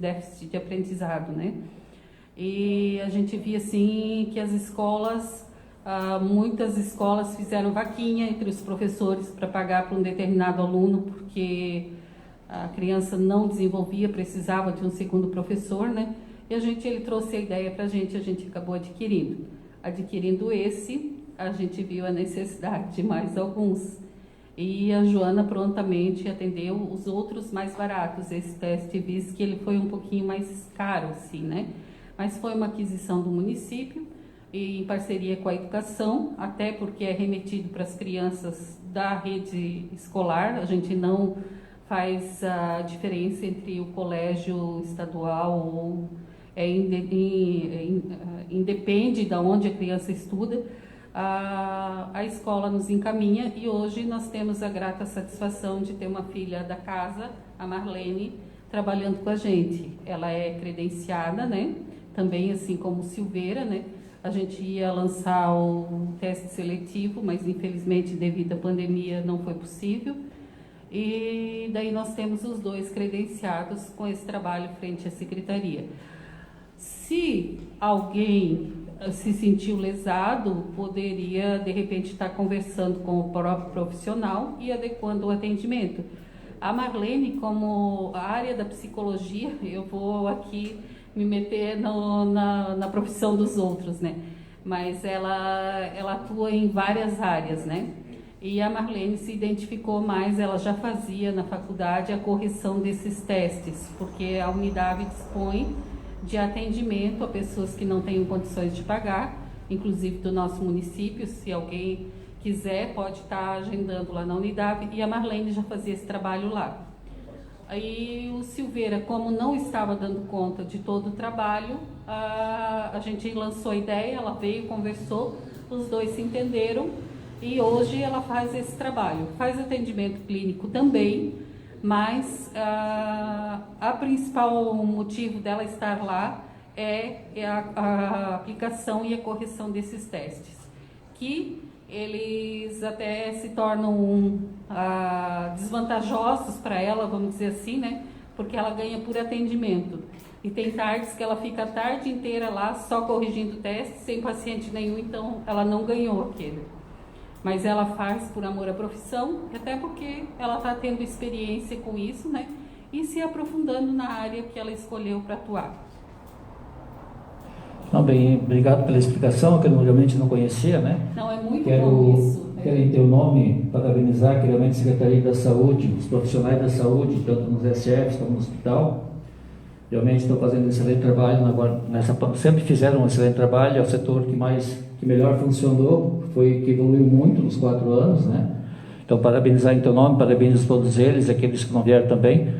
de aprendizado, né? E a gente via assim que as escolas, muitas escolas fizeram vaquinha entre os professores para pagar para um determinado aluno, porque a criança não desenvolvia, precisava de um segundo professor, né? E ele trouxe a ideia para a gente acabou adquirindo. Adquirindo esse, a gente viu a necessidade de mais alguns. E a Joana prontamente atendeu os outros mais baratos. Esse teste VISC, que ele foi um pouquinho mais caro, assim, né? Mas foi uma aquisição do município, e em parceria com a educação, até porque é remetido para as crianças da rede escolar. A gente não faz a diferença entre o colégio estadual ou independe de onde a criança estuda, a escola nos encaminha, e hoje nós temos a grata satisfação de ter uma filha da casa, a Marlene, trabalhando com a gente. Ela é credenciada, né? Também assim como Silveira, né? A gente ia lançar o teste seletivo, mas infelizmente devido à pandemia não foi possível. E daí nós temos os dois credenciados com esse trabalho frente à secretaria. Se alguém se sentiu lesado, poderia de repente estar conversando com o próprio profissional e adequando o atendimento. A Marlene, como a área da psicologia, eu vou aqui me meter na profissão dos outros, né? Mas ela atua em várias áreas, né? E a Marlene se identificou mais, ela já fazia na faculdade a correção desses testes, porque a Unidade dispõe de atendimento a pessoas que não têm condições de pagar, inclusive do nosso município. Se alguém quiser, pode estar agendando lá na Unidade, e a Marlene já fazia esse trabalho lá. Aí o Silveira, como não estava dando conta de todo o trabalho, a gente lançou a ideia, ela veio, conversou, os dois se entenderam, e hoje ela faz esse trabalho. Faz atendimento clínico também, mas a principal motivo dela estar lá é a aplicação e a correção desses testes, que eles até se tornam desvantajosos para ela, vamos dizer assim, né? Porque ela ganha por atendimento. E tem tardes que ela fica a tarde inteira lá só corrigindo testes, sem paciente nenhum, então ela não ganhou aquele. Mas ela faz por amor à profissão, até porque ela está tendo experiência com isso, né? E se aprofundando na área que ela escolheu para atuar. Não, bem, obrigado pela explicação, que eu realmente não conhecia, né? Não, é muito bom isso. Quero, em teu nome, parabenizar que realmente a Secretaria da Saúde, os profissionais da saúde, tanto nos SFs como no hospital, realmente estão fazendo um excelente trabalho. Sempre fizeram um excelente trabalho, é o setor que melhor funcionou, que evoluiu muito nos 4 anos, né? Então, parabenizar em teu nome, parabenizo todos eles, aqueles que não vieram também,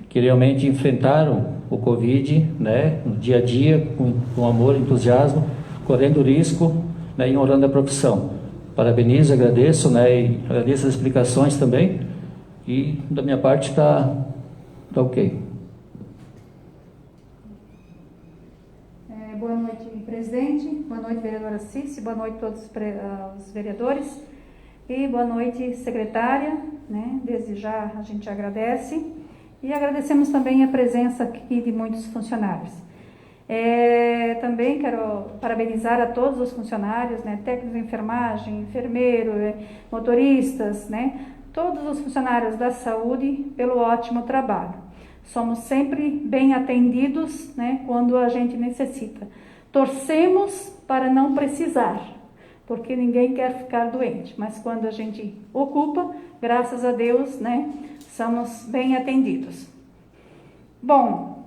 que realmente enfrentaram o Covid, né, no dia a dia, com amor, entusiasmo, correndo risco, né, e honrando a profissão. Parabenizo, agradeço, né, e agradeço as explicações também, e da minha parte está ok. Boa noite, presidente, boa noite, vereadora Cici, boa noite a todos os vereadores, e boa noite, secretária, né, desde já a gente agradece. E agradecemos também a presença aqui de muitos funcionários. Também quero parabenizar a todos os funcionários, né, técnicos de enfermagem, enfermeiro, motoristas, né, todos os funcionários da saúde pelo ótimo trabalho. Somos sempre bem atendidos, né, quando a gente necessita. Torcemos para não precisar, porque ninguém quer ficar doente, mas quando a gente ocupa, graças a Deus, né, somos bem atendidos. Bom,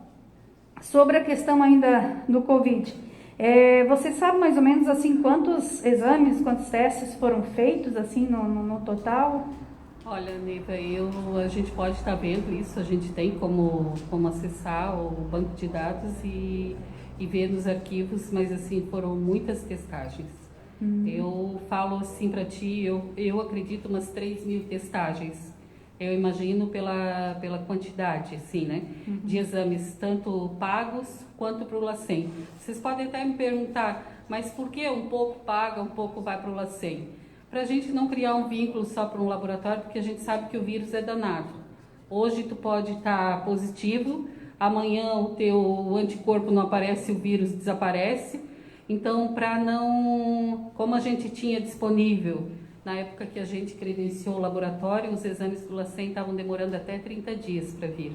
sobre a questão ainda do Covid, você sabe mais ou menos assim quantos exames, quantos testes foram feitos assim no total? Olha, Neiva, a gente pode estar vendo isso, a gente tem como acessar o banco de dados e ver nos arquivos, mas assim, foram muitas testagens. Eu falo assim para ti, eu acredito umas 3.000 testagens. Eu imagino pela quantidade, assim, né, de exames, tanto pagos quanto para o LACEN. Vocês podem até me perguntar, mas por que um pouco paga, um pouco vai para o LACEN? Para a gente não criar um vínculo só para um laboratório, porque a gente sabe que o vírus é danado. Hoje tu pode estar positivo, amanhã o teu anticorpo não aparece, o vírus desaparece. Então, como a gente tinha disponível, na época que a gente credenciou o laboratório, os exames do LACEN estavam demorando até 30 dias para vir.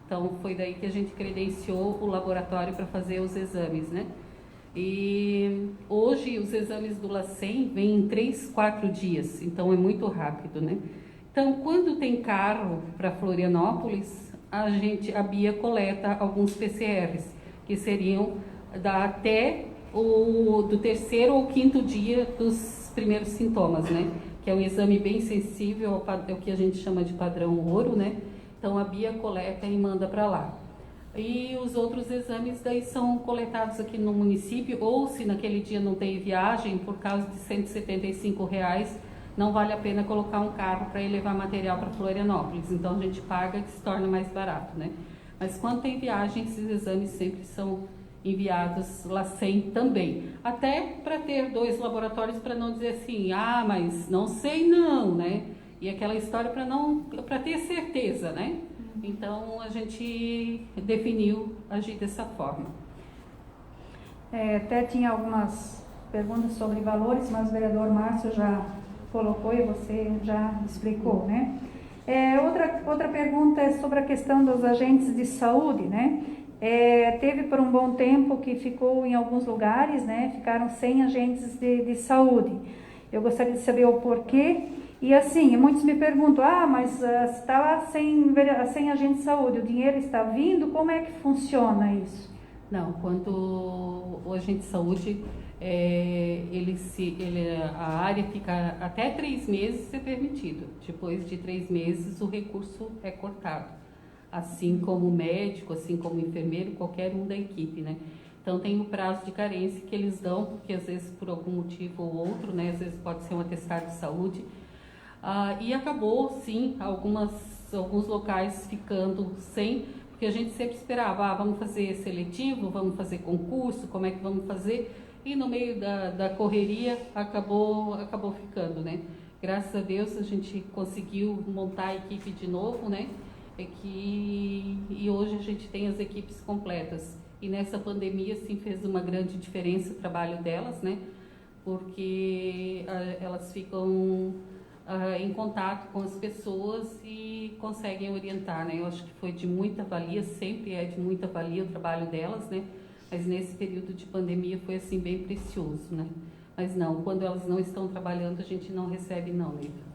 Então, foi daí que a gente credenciou o laboratório para fazer os exames, né? E hoje os exames do LACEN vêm em 3, 4 dias, então é muito rápido, né? Então, quando tem carro para Florianópolis, a Bia coleta alguns PCRs, que seriam até do 3º ou 5º dia dos primeiros sintomas, né? Que é um exame bem sensível, é o que a gente chama de padrão ouro, né? Então a Bia coleta e manda para lá. E os outros exames daí são coletados aqui no município, ou se naquele dia não tem viagem, por causa de R$175, não vale a pena colocar um carro para ir levar material para Florianópolis. Então a gente paga, que se torna mais barato, né? Mas quando tem viagem, esses exames sempre são enviados LACEN também. Até para ter 2 laboratórios, para não dizer assim, mas não sei não, né? E aquela história para ter certeza, né? Então a gente definiu agir dessa forma. Até tinha algumas perguntas sobre valores, mas o vereador Márcio já colocou e você já explicou, né? Outra pergunta é sobre a questão dos agentes de saúde, né? Teve por um bom tempo que ficou em alguns lugares, né? Ficaram sem agentes de saúde. Eu gostaria de saber o porquê. E assim, muitos me perguntam, mas está sem agente de saúde, o dinheiro está vindo, como é que funciona isso? Não, quando o agente de saúde, a área fica até 3 meses é permitido. Depois de 3 meses o recurso é cortado. Assim como o médico, assim como o enfermeiro, qualquer um da equipe, né? Então tem o prazo de carência que eles dão, porque às vezes por algum motivo ou outro, né? Às vezes pode ser um atestado de saúde. E acabou, sim, alguns locais ficando sem, porque a gente sempre esperava, vamos fazer seletivo, vamos fazer concurso, como é que vamos fazer? E no meio da correria acabou ficando, né? Graças a Deus a gente conseguiu montar a equipe de novo, né? E hoje a gente tem as equipes completas. E nessa pandemia, sim, fez uma grande diferença o trabalho delas, né? Porque elas ficam em contato com as pessoas e conseguem orientar, né? Eu acho que foi de muita valia, sempre é de muita valia o trabalho delas, né? Mas nesse período de pandemia foi assim bem precioso, né? Mas não, quando elas não estão trabalhando, a gente não recebe não, Lívia.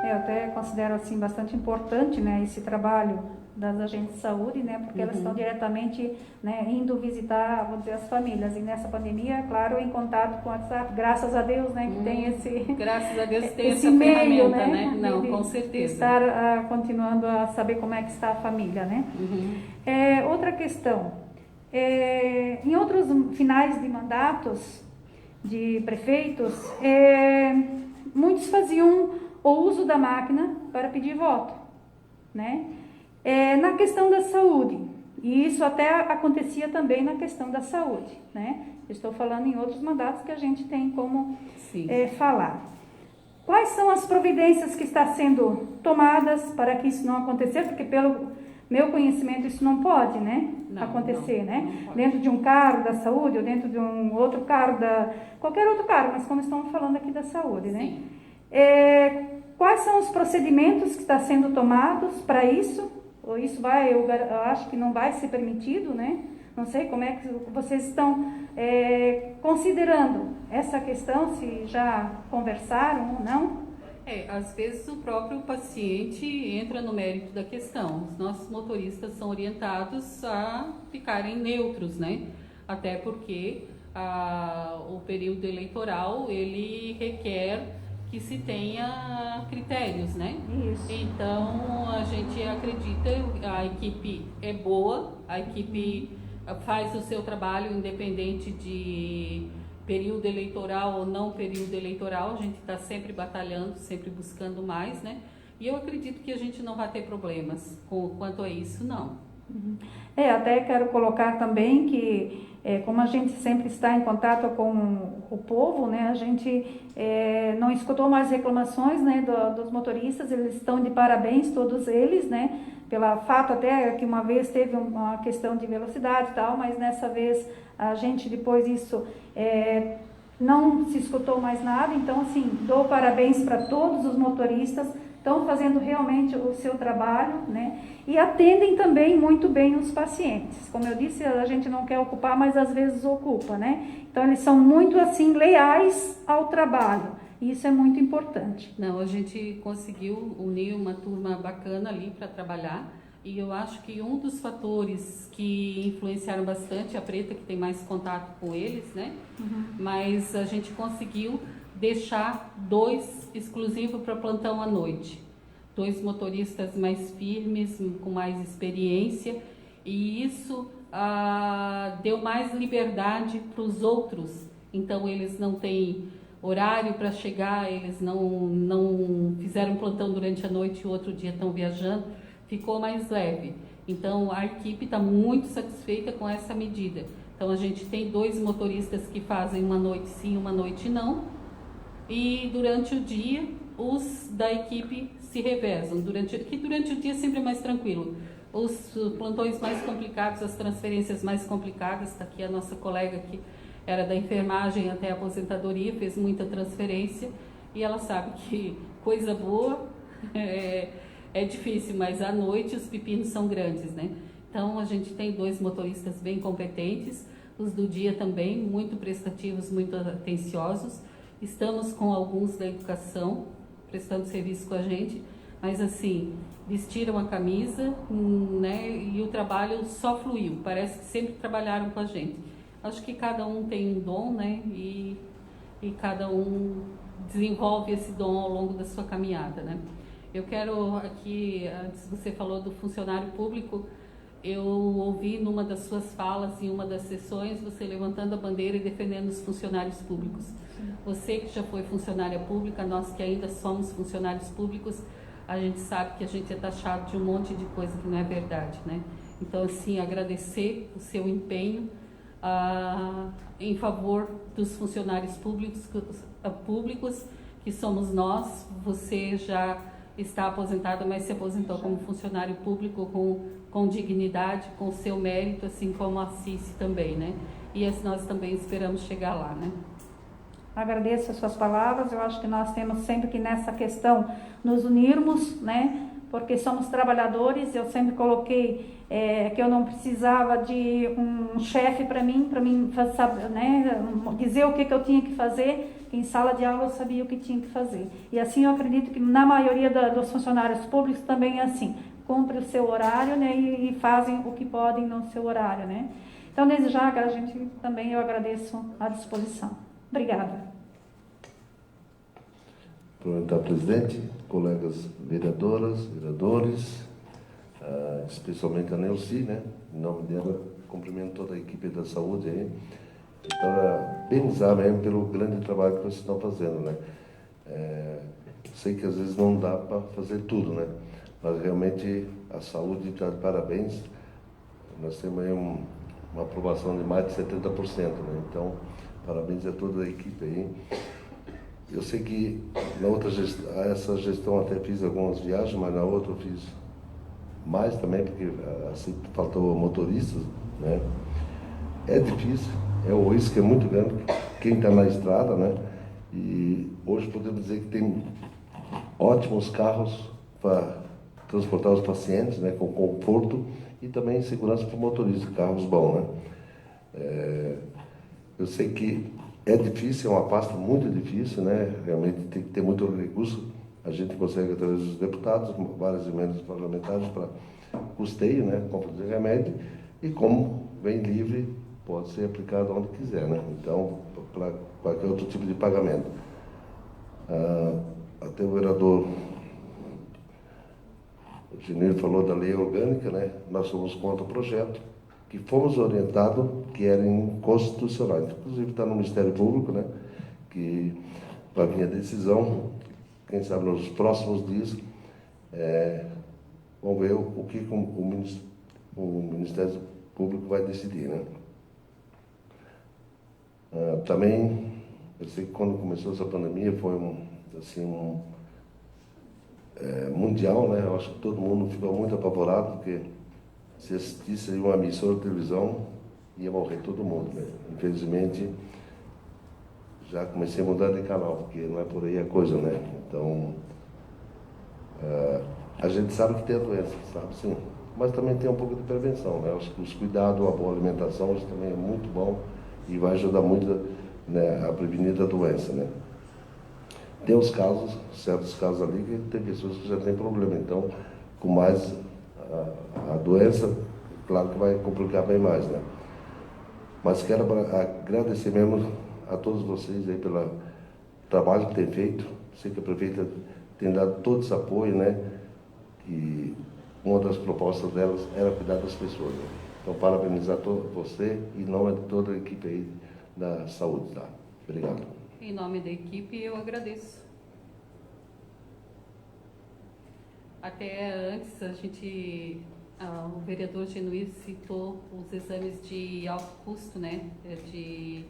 Eu até considero assim bastante importante, né, esse trabalho das agentes de saúde, né, porque elas estão diretamente, né, indo visitar, vamos dizer, as famílias. E nessa pandemia, claro, em contato com o WhatsApp, graças a Deus, né, que tem esse... Graças a Deus tem esse essa meio, ferramenta, né? Não, de com certeza. Estar continuando a saber como é que está a família, né? Outra questão, em outros finais de mandatos de prefeitos, muitos faziam o uso da máquina para pedir voto, né? Na questão da saúde, e isso até acontecia também na questão da saúde, né? Estou falando em outros mandatos que a gente tem como falar. Quais são as providências que estão sendo tomadas para que isso não aconteça? Porque pelo meu conhecimento isso não pode, né? Acontecer, né? Não dentro de um cargo da saúde ou dentro de um outro cargo qualquer outro cargo, mas como estamos falando aqui da saúde, né? Quais são os procedimentos que estão sendo tomados para isso? Ou isso eu acho que não vai ser permitido, né? Não sei como é que vocês estão considerando essa questão, se já conversaram ou não. Às vezes o próprio paciente entra no mérito da questão. Os nossos motoristas são orientados a ficarem neutros, né? Até porque o período eleitoral, ele requer que se tenha critérios, né? Isso. Então, a gente acredita, a equipe é boa, a equipe faz o seu trabalho independente de período eleitoral ou não período eleitoral, a gente está sempre batalhando, sempre buscando mais, né? E eu acredito que a gente não vai ter problemas quanto a isso, não. Até quero colocar também que, como a gente sempre está em contato com o povo, né, a gente não escutou mais reclamações, né, dos motoristas, eles estão de parabéns, todos eles, né, pelo fato até que uma vez teve uma questão de velocidade e tal, mas nessa vez a gente depois disso não se escutou mais nada, então assim, dou parabéns para todos os motoristas, estão fazendo realmente o seu trabalho, né? E atendem também muito bem os pacientes. Como eu disse, a gente não quer ocupar, mas às vezes ocupa, né? Então eles são muito assim leais ao trabalho. E isso é muito importante. Não, a gente conseguiu unir uma turma bacana ali para trabalhar. E eu acho que um dos fatores que influenciaram bastante, a Preta que tem mais contato com eles, né? Mas a gente conseguiu deixar 2 exclusivos para plantão à noite. 2 motoristas mais firmes, com mais experiência, e isso deu mais liberdade para os outros. Então eles não têm horário para chegar, eles não fizeram plantão durante a noite e o outro dia estão viajando, ficou mais leve. Então a equipe está muito satisfeita com essa medida. Então a gente tem 2 motoristas que fazem uma noite sim, uma noite não, e durante o dia os da equipe se revezam, durante o dia sempre é mais tranquilo. Os plantões mais complicados, as transferências mais complicadas, está aqui a nossa colega que era da enfermagem até a aposentadoria, fez muita transferência, e ela sabe que coisa boa é difícil, mas à noite os pepinos são grandes, né? Então a gente tem 2 motoristas bem competentes, os do dia também, muito prestativos, muito atenciosos. Estamos com alguns da educação, prestando serviço com a gente, mas assim, vestiram a camisa, né? E o trabalho só fluiu, parece que sempre trabalharam com a gente. Acho que cada um tem um dom, né? E cada um desenvolve esse dom ao longo da sua caminhada, né? Eu quero aqui, antes você falou do funcionário público, eu ouvi numa das suas falas, em uma das sessões, você levantando a bandeira e defendendo os funcionários públicos. Você que já foi funcionária pública, nós que ainda somos funcionários públicos, a gente sabe que a gente é taxado de um monte de coisa que não é verdade, né? Então, assim, agradecer o seu empenho em favor dos funcionários públicos, que somos nós. Você já está aposentado, mas se aposentou como funcionário público com dignidade, com seu mérito, assim como a Cici também, né? E nós também esperamos chegar lá, né? Agradeço as suas palavras. Eu acho que nós temos sempre que nessa questão nos unirmos, né? Porque somos trabalhadores. Eu sempre coloquei que eu não precisava de um chefe para mim, né? Dizer o que eu tinha que fazer. Em sala de aula eu sabia o que tinha que fazer. E assim eu acredito que na maioria dos funcionários públicos também é assim. Cumpre o seu horário, né? E fazem o que podem no seu horário, né? Então, desde já, a gente também eu agradeço a disposição. Obrigada. Cumprimentar o presidente, colegas vereadoras, vereadores, especialmente a Neuci, né? Em nome dela, cumprimento toda a equipe da saúde aí. Parabenizar mesmo pelo grande trabalho que vocês estão fazendo, né? Sei que às vezes não dá para fazer tudo, né? Mas realmente a saúde está de parabéns. Nós temos aí uma aprovação de mais de 70%, né? Então, parabéns a toda a equipe aí. Eu sei que na outra essa gestão até fiz algumas viagens, mas na outra eu fiz mais também, porque assim faltou motoristas, né? É difícil, o risco é muito grande, quem está na estrada, né? E hoje podemos dizer que tem ótimos carros para transportar os pacientes, né? Com conforto e também segurança para o motorista, carros bons, né? Eu sei que é difícil, é uma pasta muito difícil, né? Realmente tem que ter muito recurso. A gente consegue, através dos deputados, várias emendas parlamentares para custeio, né? Compra de remédio. E como vem livre, pode ser aplicado onde quiser, né? Então, para qualquer outro tipo de pagamento. Até o vereador Genir falou da lei orgânica, né? Nós somos contra o projeto, que fomos orientados que era inconstitucional. Inclusive está no Ministério Público, né? Que vai vir a decisão, quem sabe nos próximos dias, vamos ver o que o Ministério Público vai decidir, né? Também, eu sei que quando começou essa pandemia foi mundial, né? Eu acho que todo mundo ficou muito apavorado, porque se assistisse uma emissora de televisão, ia morrer todo mundo, né? Infelizmente, já comecei a mudar de canal, porque não é por aí a coisa, né? Então, a gente sabe que tem a doença, sabe sim, mas também tem um pouco de prevenção, né? Acho que os cuidados, a boa alimentação, isso também é muito bom e vai ajudar muito, né, a prevenir a doença, né? Tem os casos, certos casos ali, que tem pessoas que já têm problema, então, com mais a doença, claro que vai complicar bem mais, né? Mas quero agradecer mesmo a todos vocês aí pelo trabalho que tem feito. Sei que a prefeita tem dado todo esse apoio, né? E uma das propostas delas era cuidar das pessoas, né? Então, parabenizar você e em nome de toda a equipe aí da saúde, tá? Obrigado. Em nome da equipe, eu agradeço. Até antes, o vereador Genuir citou os exames de alto custo, né? De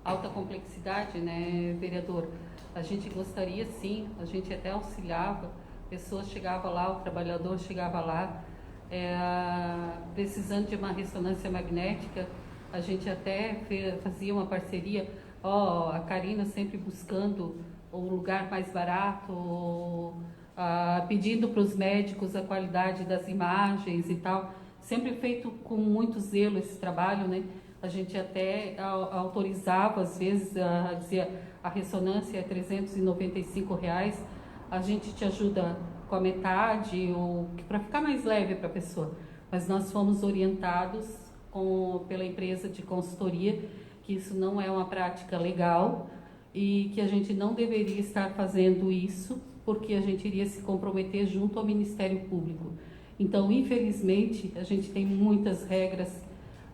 alta complexidade, né, vereador? A gente gostaria, sim, a gente até auxiliava, pessoas chegavam lá, o trabalhador chegava lá, precisando de uma ressonância magnética, a gente até fazia uma parceria, a Karina sempre buscando o lugar mais barato, pedindo para os médicos a qualidade das imagens e tal. Sempre feito com muito zelo esse trabalho, né? A gente até autorizava, às vezes, dizia a ressonância é R$395, a gente te ajuda com a metade, ou para ficar mais leve para a pessoa. Mas nós fomos orientados pela empresa de consultoria que isso não é uma prática legal e que a gente não deveria estar fazendo isso porque a gente iria se comprometer junto ao Ministério Público. Então, infelizmente, a gente tem muitas regras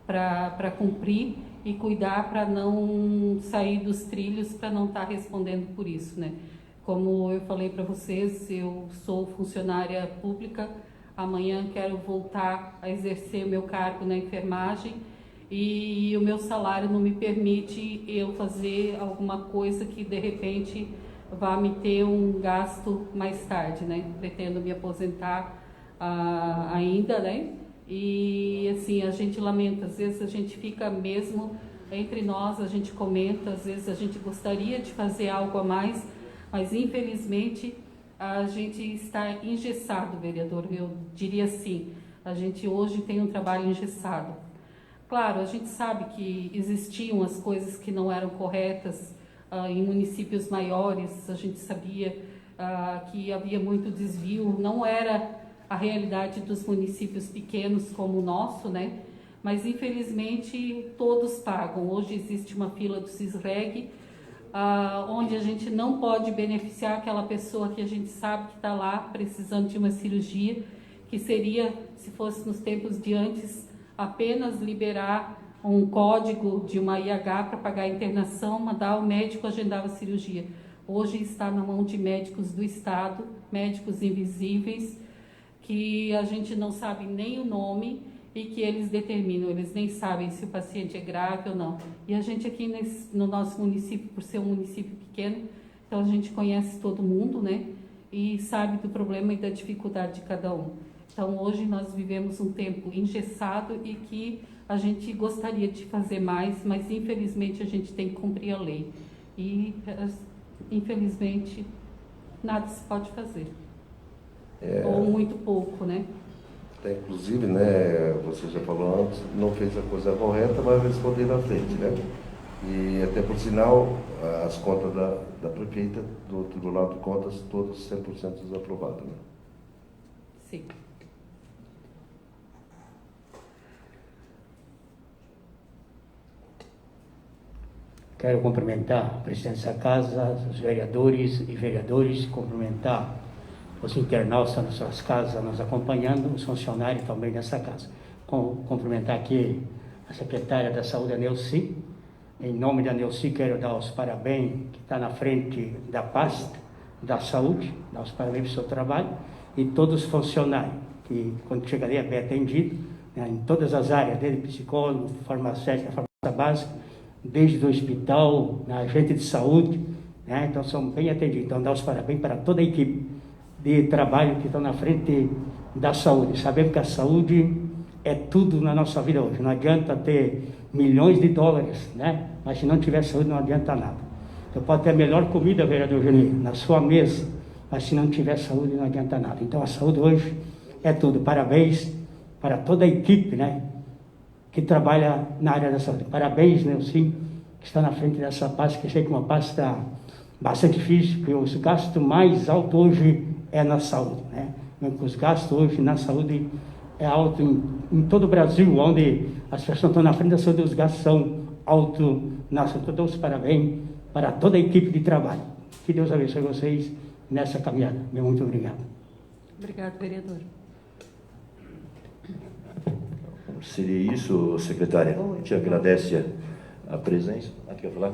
para cumprir e cuidar para não sair dos trilhos, para não estar respondendo por isso, né? Como eu falei para vocês, eu sou funcionária pública, amanhã quero voltar a exercer o meu cargo na enfermagem e o meu salário não me permite eu fazer alguma coisa que de repente vá me ter um gasto mais tarde, né? Pretendo me aposentar ainda, né? E assim, a gente lamenta, às vezes a gente fica mesmo entre nós, a gente comenta, às vezes a gente gostaria de fazer algo a mais, mas infelizmente a gente está engessado, vereador, eu diria assim, a gente hoje tem um trabalho engessado. Claro, a gente sabe que existiam as coisas que não eram corretas em municípios maiores, a gente sabia que havia muito desvio, não era a realidade dos municípios pequenos como o nosso, né? Mas infelizmente todos pagam. Hoje existe uma fila do Cisreg, onde a gente não pode beneficiar aquela pessoa que a gente sabe que está lá precisando de uma cirurgia, que seria, se fosse nos tempos de antes, apenas liberar um código de uma IH para pagar a internação, mandar o médico agendar a cirurgia. Hoje está na mão de médicos do Estado, médicos invisíveis, que a gente não sabe nem o nome e que eles determinam, eles nem sabem se o paciente é grave ou não. E a gente aqui no nosso município, por ser um município pequeno, então a gente conhece todo mundo, né? E sabe do problema e da dificuldade de cada um. Então hoje nós vivemos um tempo engessado e que a gente gostaria de fazer mais, mas infelizmente a gente tem que cumprir a lei. E infelizmente nada se pode fazer. Ou muito pouco, né? Inclusive, né, você já falou antes, não fez a coisa correta, mas respondeu na frente, né? E até por sinal, as contas da prefeita, do Tribunal de Contas, todas 100% desaprovadas, né? Sim. Quero cumprimentar o presidente da casa, os vereadores e vereadores, cumprimentar os internautas nas suas casas, nos acompanhando, os funcionários também dessa casa. Cumprimentar aqui a secretária da Saúde, a Neuci. Em nome da Neuci, quero dar os parabéns, que está na frente da pasta da saúde, dar os parabéns pelo seu trabalho, e todos os funcionários, que quando chega ali é bem atendido, né, em todas as áreas, desde psicólogo, farmacêutica, farmácia básica, desde o hospital, agente de saúde, né, então são bem atendidos. Então, dar os parabéns para toda a equipe de trabalho que estão na frente da saúde. Sabemos que a saúde é tudo na nossa vida hoje. Não adianta ter milhões de dólares, né? Mas se não tiver saúde, não adianta nada. Então pode ter a melhor comida, vereador Juninho, na sua mesa, mas se não tiver saúde, não adianta nada. Então a saúde hoje é tudo. Parabéns para toda a equipe, né, que trabalha na área da saúde. Parabéns, Nelson, que está na frente dessa pasta, que sei que é uma pasta bastante difícil, que os gastos mais altos hoje é na saúde, né? Os gastos hoje na saúde é alto em todo o Brasil, onde as pessoas estão na frente da saúde, os gastos são altos na saúde. Então, dou os parabéns para toda a equipe de trabalho. Que Deus abençoe vocês nessa caminhada. Muito obrigado. Obrigado, vereador. Seria isso, secretária? A gente agradece a presença. Quer falar?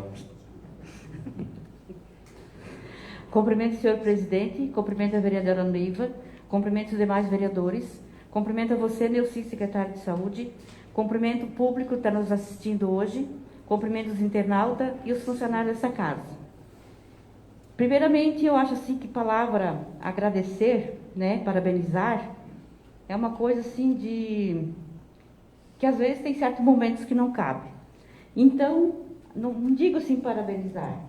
Cumprimento o senhor presidente, cumprimento a vereadora Neiva, cumprimento os demais vereadores, cumprimento a você, Neuci, secretário de Saúde, cumprimento o público que está nos assistindo hoje, cumprimento os internautas e os funcionários dessa casa. Primeiramente, eu acho assim que palavra agradecer, né, parabenizar, é uma coisa assim de... que às vezes tem certos momentos que não cabe. Então, não digo assim parabenizar.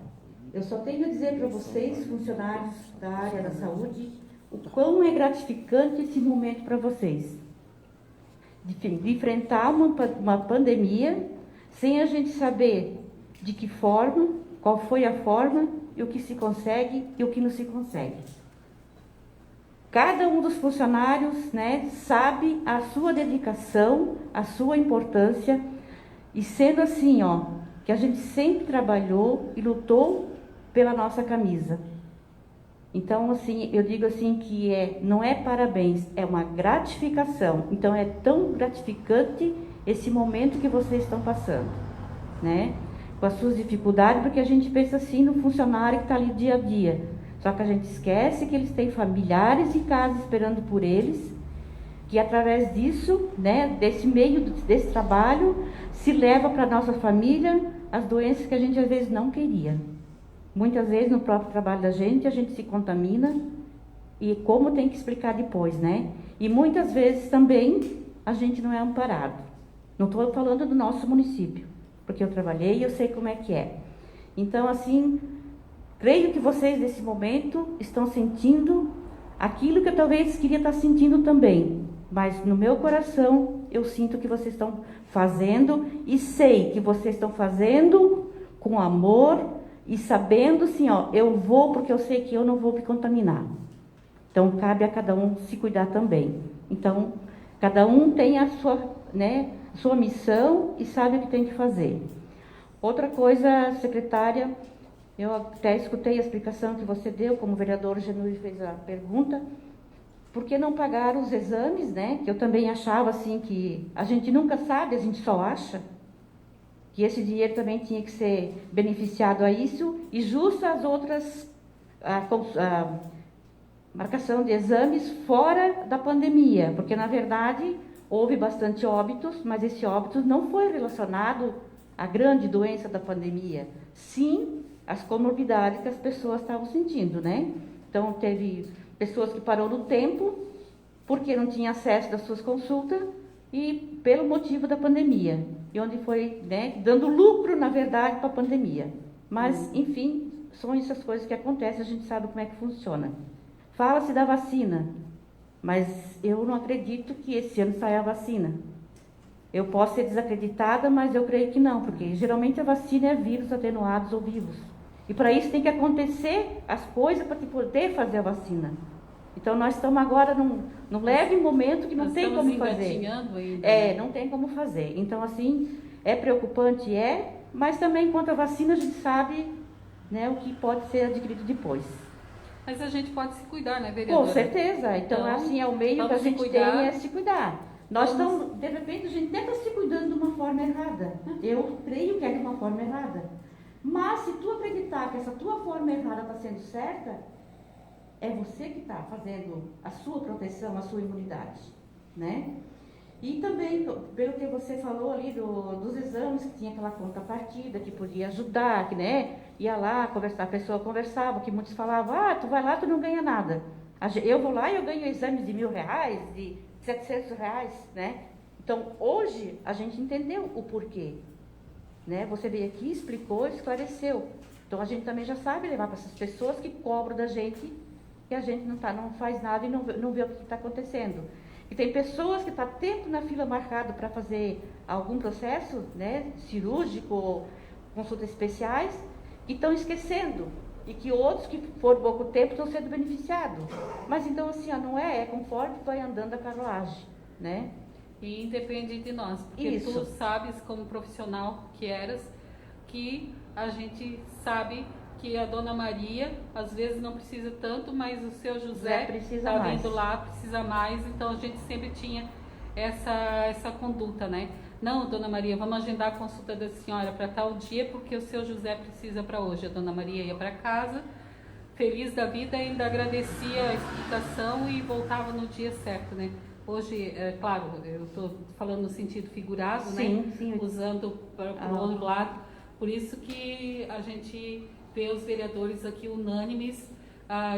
Eu só tenho a dizer para vocês, funcionários da área da saúde, o quão é gratificante esse momento para vocês. De enfrentar uma pandemia sem a gente saber de que forma, qual foi a forma, e o que se consegue e o que não se consegue. Cada um dos funcionários, né, sabe a sua dedicação, a sua importância, e sendo assim, que a gente sempre trabalhou e lutou pela nossa camisa. Então, assim, eu digo assim que não é parabéns, é uma gratificação. Então, é tão gratificante esse momento que vocês estão passando, né? Com as suas dificuldades, porque a gente pensa assim no funcionário que está ali dia a dia. Só que a gente esquece que eles têm familiares em casa esperando por eles, que através disso, né, desse meio, desse trabalho, se leva para a nossa família as doenças que a gente às vezes não queria. Muitas vezes no próprio trabalho da gente a gente se contamina, e como tem que explicar depois, né? E muitas vezes também a gente não é amparado. Não estou falando do nosso município, porque eu trabalhei e eu sei como é que é. Então, assim, creio que vocês nesse momento estão sentindo aquilo que eu talvez queria estar sentindo também. Mas no meu coração eu sinto que vocês estão fazendo, e sei que vocês estão fazendo com amor, e sabendo assim, eu vou porque eu sei que eu não vou me contaminar. Então, cabe a cada um se cuidar também. Então, cada um tem a sua, né, sua missão e sabe o que tem que fazer. Outra coisa, secretária, eu até escutei a explicação que você deu, como o vereador Genui fez a pergunta, por que não pagar os exames, né? Que eu também achava assim que a gente nunca sabe, a gente só acha que esse dinheiro também tinha que ser beneficiado a isso, e justo as outras, a marcação de exames fora da pandemia, porque na verdade houve bastante óbitos, mas esse óbito não foi relacionado à grande doença da pandemia, sim as comorbidades que as pessoas estavam sentindo, né? Então teve pessoas que parou no tempo porque não tinha acesso das suas consultas e pelo motivo da pandemia, e onde foi, né, dando lucro, na verdade, para a pandemia. Mas, enfim, são essas coisas que acontecem, a gente sabe como é que funciona. Fala-se da vacina, mas eu não acredito que esse ano saia a vacina. Eu posso ser desacreditada, mas eu creio que não, porque geralmente a vacina é vírus atenuados ou vivos. E para isso tem que acontecer as coisas para poder fazer a vacina. Então, nós estamos agora num leve momento que não tem como fazer. Ainda. Não tem como fazer. Então, assim, é preocupante, mas também quanto à vacina a gente sabe, né, o que pode ser adquirido depois. Mas a gente pode se cuidar, né, vereadora? Com certeza. Então assim, é o meio que a gente tem é se cuidar. Nós estamos, de repente, a gente deve estar se cuidando de uma forma errada. Eu creio que é de uma forma errada. Mas, se tu acreditar que essa tua forma errada está sendo certa, é você que está fazendo a sua proteção, a sua imunidade, né? E também, pelo que você falou ali dos exames, que tinha aquela contrapartida, que podia ajudar, que, né? Ia lá conversar, a pessoa conversava, que muitos falavam, tu vai lá, tu não ganha nada. Eu vou lá e eu ganho exames de R$1.000, de R$700, né? Então, hoje, a gente entendeu o porquê, né? Você veio aqui, explicou, esclareceu. Então, a gente também já sabe levar para essas pessoas que cobram da gente, que a gente não faz nada e não vê o que está acontecendo. E tem pessoas que estão tempo na fila marcado para fazer algum processo, né, cirúrgico, consultas especiais, que estão esquecendo. E que outros que por pouco tempo estão sendo beneficiados. Mas então, assim, não é conforme vai andando a carruagem, né? E independe de nós, porque Isso. tu sabes, como profissional que eras, que a gente sabe que a Dona Maria, às vezes não precisa tanto, mas o seu José está vindo lá, precisa mais, então a gente sempre tinha essa conduta, né? Não, Dona Maria, vamos agendar a consulta da senhora para tal dia, porque o seu José precisa para hoje. A Dona Maria ia para casa, feliz da vida, ainda agradecia a explicação e voltava no dia certo, né? Hoje, claro, eu estou falando no sentido figurado, sim, né? Sim. Usando para o outro lado. Por isso que a gente vê os vereadores aqui unânimes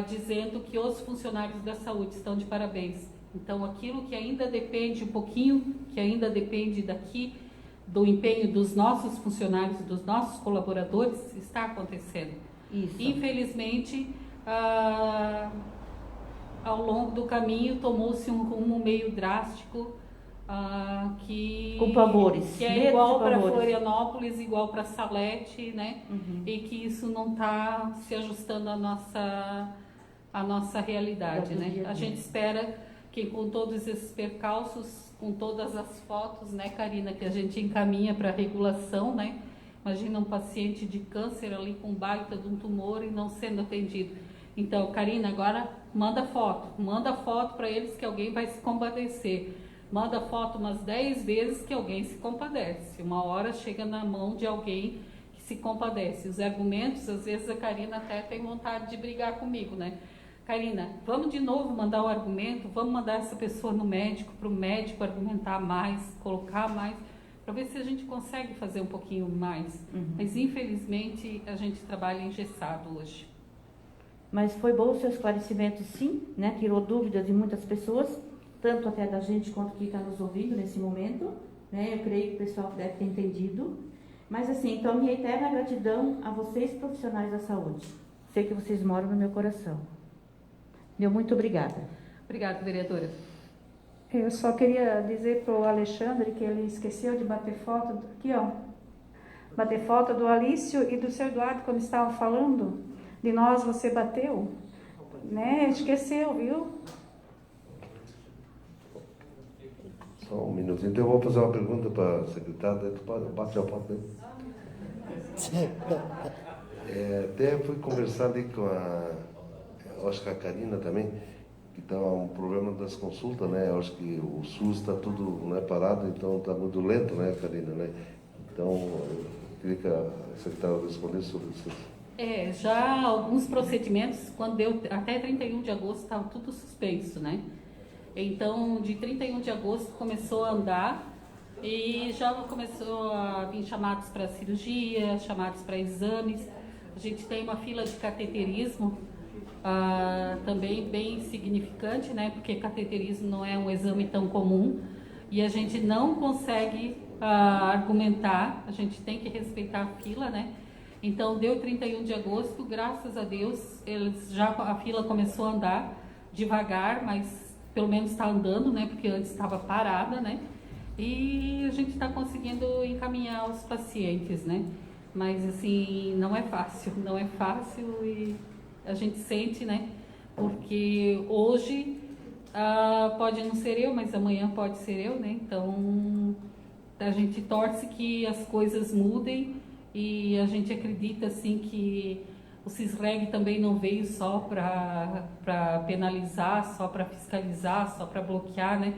dizendo que os funcionários da saúde estão de parabéns. Então, aquilo que ainda depende um pouquinho, que ainda depende daqui, do empenho dos nossos funcionários, dos nossos colaboradores, está acontecendo. Isso. Infelizmente, ao longo do caminho tomou-se um rumo meio drástico, com pavores, que é igual para Florianópolis, igual para Salete, né? E que isso não está se ajustando à nossa realidade, né? A gente espera que com todos esses percalços, com todas as fotos, né, Karina, que a gente encaminha para regulação, né? Imagina um paciente de câncer ali com baita de um tumor e não sendo atendido. Então, Karina, agora manda foto para eles que alguém vai se compadecer. Manda foto umas 10 vezes que alguém se compadece. Uma hora chega na mão de alguém que se compadece. Os argumentos, às vezes a Karina até tem vontade de brigar comigo, né? Karina, vamos de novo mandar o argumento, vamos mandar essa pessoa no médico, para o médico argumentar mais, colocar mais, para ver se a gente consegue fazer um pouquinho mais. Mas, infelizmente, a gente trabalha engessado hoje. Mas foi bom o seu esclarecimento, sim, né? Tirou dúvidas de muitas pessoas, tanto até da gente quanto que está nos ouvindo nesse momento, né? Eu creio que o pessoal deve ter entendido. Mas assim, então minha eterna gratidão a vocês profissionais da saúde. Sei que vocês moram no meu coração. Meu muito obrigada. Obrigada, vereadora. Eu só queria dizer para o Alexandre que ele esqueceu de bater foto, aqui ó, bater foto do Alício e do seu Eduardo quando estavam falando de nós, você bateu, né? Esqueceu, viu? Só um minutinho. Então eu vou fazer uma pergunta para a secretária. Tu pode bater a foto dele? Até fui conversar ali com acho que a Karina também, que está um problema das consultas, né? Acho que o SUS está tudo, né, parado, então está muito lento, né, Karina, né? Então, eu queria que a secretária respondesse sobre isso. Já alguns procedimentos, quando deu até 31 de agosto, estava tudo suspenso, né? Então, de 31 de agosto começou a andar e já começou a vir chamados para cirurgia, chamados para exames. A gente tem uma fila de cateterismo também bem significante, né? Porque cateterismo não é um exame tão comum e a gente não consegue argumentar, a gente tem que respeitar a fila, né? Então, deu 31 de agosto, graças a Deus, a fila começou a andar devagar, mas pelo menos está andando, né? Porque antes estava parada, né? E a gente está conseguindo encaminhar os pacientes, né? Mas, assim, não é fácil e a gente sente, né? Porque hoje pode não ser eu, mas amanhã pode ser eu, né? Então, a gente torce que as coisas mudem e a gente acredita, assim, que o CISREG também não veio só para penalizar, só para fiscalizar, só para bloquear, né?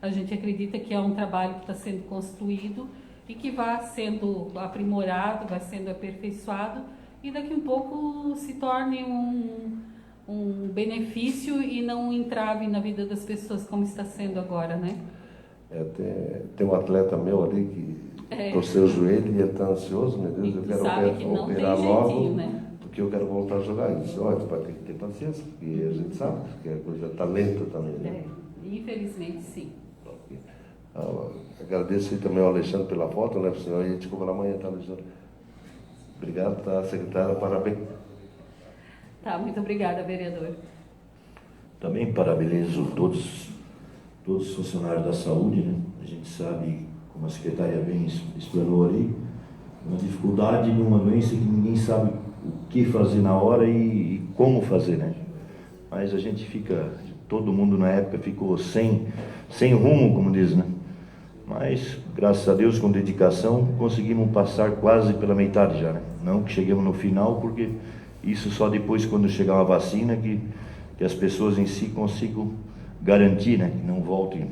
A gente acredita que é um trabalho que está sendo construído e que vai sendo aprimorado, vai sendo aperfeiçoado e daqui um pouco se torne um benefício e não um entrave na vida das pessoas como está sendo agora, né? Tem um atleta meu ali que torceu o joelho e está ansioso, meu Deus, eu quero operar logo, né? Porque eu quero voltar a jogar. Ele disse, olha, tu vai ter que ter paciência, porque a gente sabe que a coisa está lenta também, né? Infelizmente, sim. Agradeço aí também ao Alexandre pela foto, né? Senão eu ia te cobrar amanhã, tá, Alexandre? Obrigado, tá, secretária, parabéns. Tá, muito obrigada, vereador. Também parabenizo todos os funcionários da saúde, né? A gente sabe, como a secretária bem explanou ali, uma dificuldade numa doença que ninguém sabe o que fazer na hora e como fazer, né? Mas a gente todo mundo na época ficou sem rumo, como diz, né? Mas, graças a Deus, com dedicação, conseguimos passar quase pela metade já, né? Não que cheguemos no final, porque isso só depois, quando chegar uma vacina, que as pessoas em si consigam garantir, né? Que não voltem.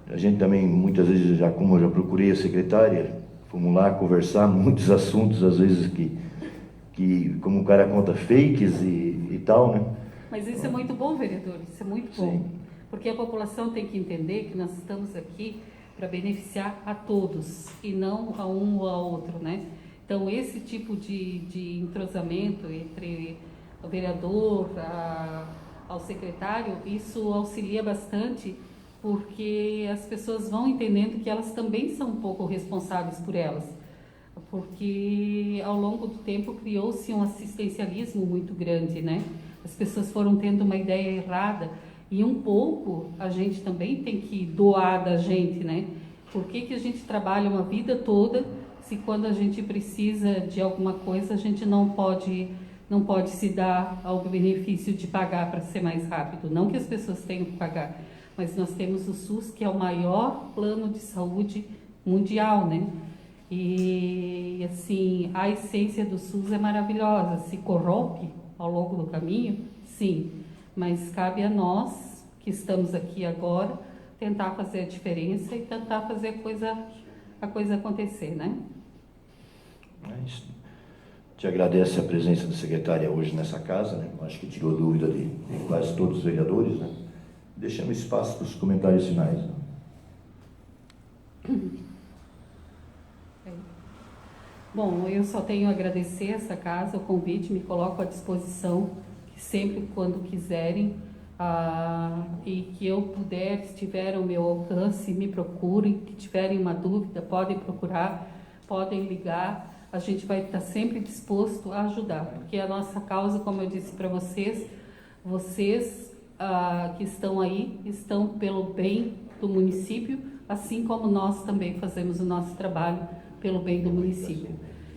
A gente também, muitas vezes, como eu já procurei a secretária, fomos lá conversar muitos assuntos, às vezes, que como o cara conta, fakes e tal, né? Mas isso é muito bom, vereador, isso é muito bom. Sim. Porque a população tem que entender que nós estamos aqui para beneficiar a todos e não a um ou a outro, né? Então, esse tipo de entrosamento entre o vereador ao secretário, isso auxilia bastante, porque as pessoas vão entendendo que elas também são um pouco responsáveis por elas. Porque ao longo do tempo criou-se um assistencialismo muito grande, né? As pessoas foram tendo uma ideia errada e um pouco a gente também tem que doar da gente, né? Por que a gente trabalha uma vida toda se quando a gente precisa de alguma coisa a gente não pode se dar ao benefício de pagar para ser mais rápido? Não que as pessoas tenham que pagar, mas nós temos o SUS, que é o maior plano de saúde mundial, né? E assim, a essência do SUS é maravilhosa. Se corrompe ao longo do caminho, sim, mas cabe a nós que estamos aqui agora tentar fazer a diferença e tentar fazer a coisa acontecer, né? Mas te agradece a presença da secretária hoje nessa casa, né? Acho que tirou dúvida de quase todos os vereadores, né? Deixamos espaço para os comentários finais, né? Bom, eu só tenho a agradecer essa casa, o convite, me coloco à disposição, que sempre quando quiserem, e que eu puder, se tiver ao meu alcance, me procurem, que tiverem uma dúvida, podem procurar, podem ligar, a gente vai estar sempre disposto a ajudar, porque a nossa causa, como eu disse para vocês que estão aí, estão pelo bem do município, assim como nós também fazemos o nosso trabalho pelo bem do município.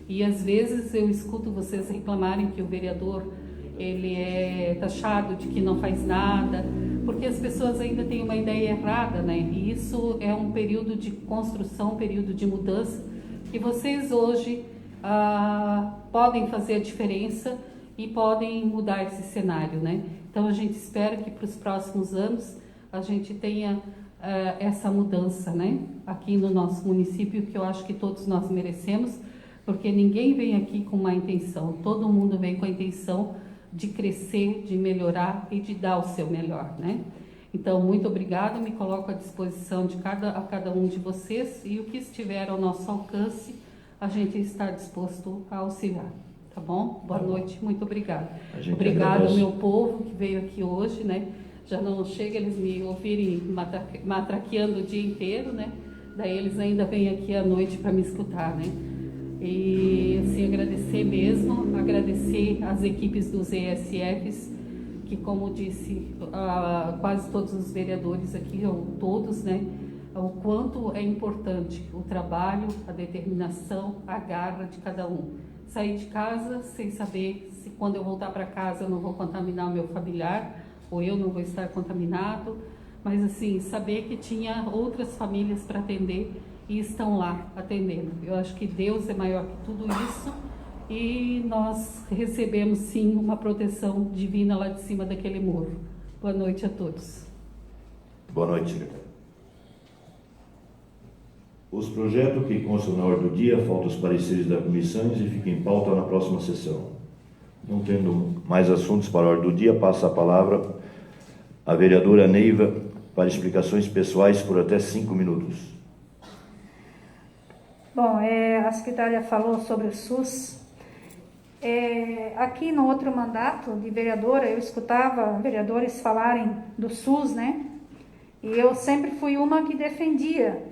E às vezes eu escuto vocês reclamarem que o vereador ele é taxado de que não faz nada, porque as pessoas ainda têm uma ideia errada, né? E isso é um período de construção, um período de mudança, que vocês hoje podem fazer a diferença e podem mudar esse cenário, né? Então a gente espera que para os próximos anos a gente tenha essa mudança, né? Aqui no nosso município, que eu acho que todos nós merecemos, porque ninguém vem aqui com má intenção, todo mundo vem com a intenção de crescer, de melhorar e de dar o seu melhor, né? Então, muito obrigada, me coloco à disposição de cada um de vocês e o que estiver ao nosso alcance, a gente está disposto a auxiliar, tá bom? Boa noite, muito obrigada. Obrigada ao meu povo que veio aqui hoje, né? Já não chega eles me ouvirem matraqueando o dia inteiro, né? Daí eles ainda vêm aqui à noite para me escutar, né? E assim, agradecer mesmo, agradecer as equipes dos ESFs, que como disse, quase todos os vereadores aqui, ou todos, né? O quanto é importante o trabalho, a determinação, a garra de cada um. Sair de casa sem saber se quando eu voltar para casa eu não vou contaminar o meu familiar, ou eu não vou estar contaminado, mas assim, saber que tinha outras famílias para atender e estão lá atendendo. Eu acho que Deus é maior que tudo isso e nós recebemos sim uma proteção divina lá de cima daquele muro. Boa noite a todos. Boa noite, secretário. Os projetos que constam na ordem do dia faltam os pareceres das comissões e ficam em pauta na próxima sessão. Não tendo mais assuntos para a ordem do dia, passa a palavra à vereadora Neiva para explicações pessoais por até 5 minutos. Bom, a secretária falou sobre o SUS. Aqui no outro mandato de vereadora, eu escutava vereadores falarem do SUS, né? E eu sempre fui uma que defendia,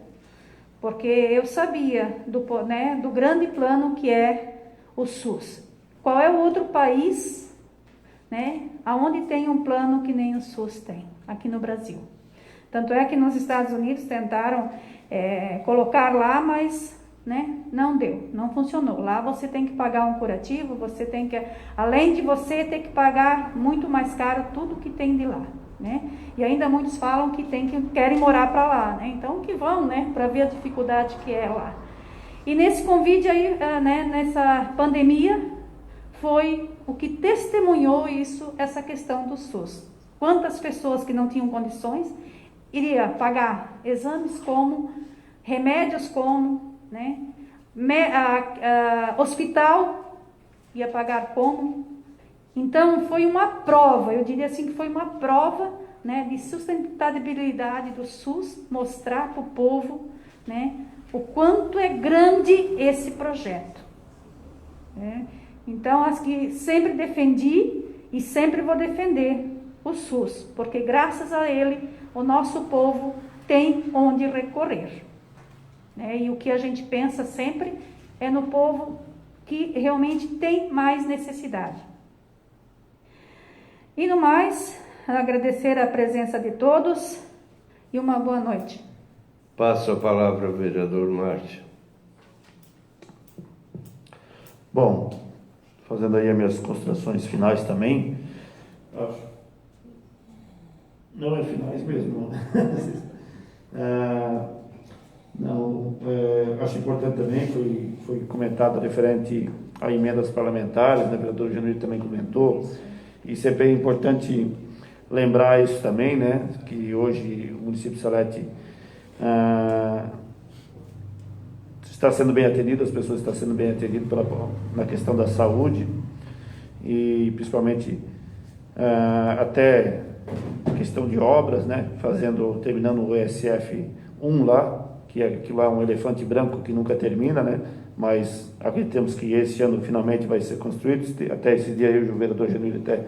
porque eu sabia do grande plano que é o SUS. Qual é o outro país, né, onde tem um plano que nem o SUS tem, aqui no Brasil? Tanto é que nos Estados Unidos tentaram colocar lá, mas não deu, não funcionou. Lá você tem que pagar um curativo, você tem que, além de você ter que pagar muito mais caro tudo que tem de lá, né? E ainda muitos falam que querem morar para lá, né? Então que vão, né, para ver a dificuldade que é lá. E nesse convite aí, nessa pandemia, foi o que testemunhou essa questão do SUS. Quantas pessoas que não tinham condições iria pagar exames como, remédios como, né? Hospital ia pagar como. Então foi uma prova, eu diria assim que foi uma prova, né, de sustentabilidade do SUS, mostrar para o povo, né, o quanto é grande esse projeto, né? Então, as que sempre defendi e sempre vou defender o SUS, porque graças a ele o nosso povo tem onde recorrer, né? E o que a gente pensa sempre é no povo que realmente tem mais necessidade. E no mais, agradecer a presença de todos e uma boa noite. Passo a palavra ao vereador Márcio. Bom, fazendo aí as minhas considerações finais também. Não é finais mesmo. Acho importante também, foi comentado referente a emendas parlamentares, né? O vereador Januírio também comentou. E sempre é importante lembrar isso também, né? Que hoje o município de Salete está sendo bem atendido, as pessoas estão sendo bem atendidas na questão da saúde e principalmente até questão de obras, né? Terminando o ESF 1 lá, que aquilo lá é um elefante branco que nunca termina, né? Mas acreditamos que esse ano finalmente vai ser construído. Até esse dia eu e o vereador Januírio até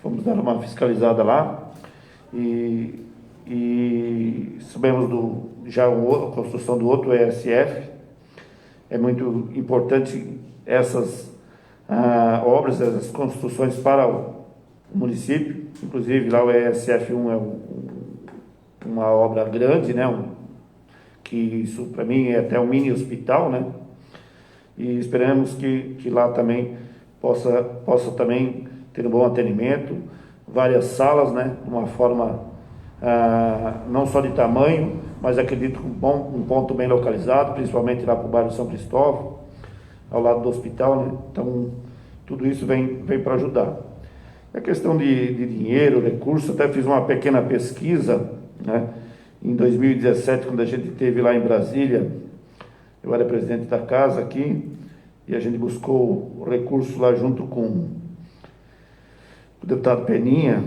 fomos dar uma fiscalizada lá e sabemos a construção do outro ESF. É muito importante essas obras, essas construções para o município. Inclusive lá o ESF 1 é uma obra grande, né? Que isso para mim é até um mini hospital, né? E esperamos que lá também possa também ter um bom atendimento, várias salas, né? De uma forma não só de tamanho, mas acredito que um ponto bem localizado, principalmente lá para o bairro São Cristóvão, ao lado do hospital, né? Então tudo isso vem para ajudar. A questão de dinheiro, recurso, até fiz uma pequena pesquisa, né? Em 2017, quando a gente esteve lá em Brasília, eu era presidente da casa aqui, e a gente buscou o recurso lá junto com o deputado Peninha,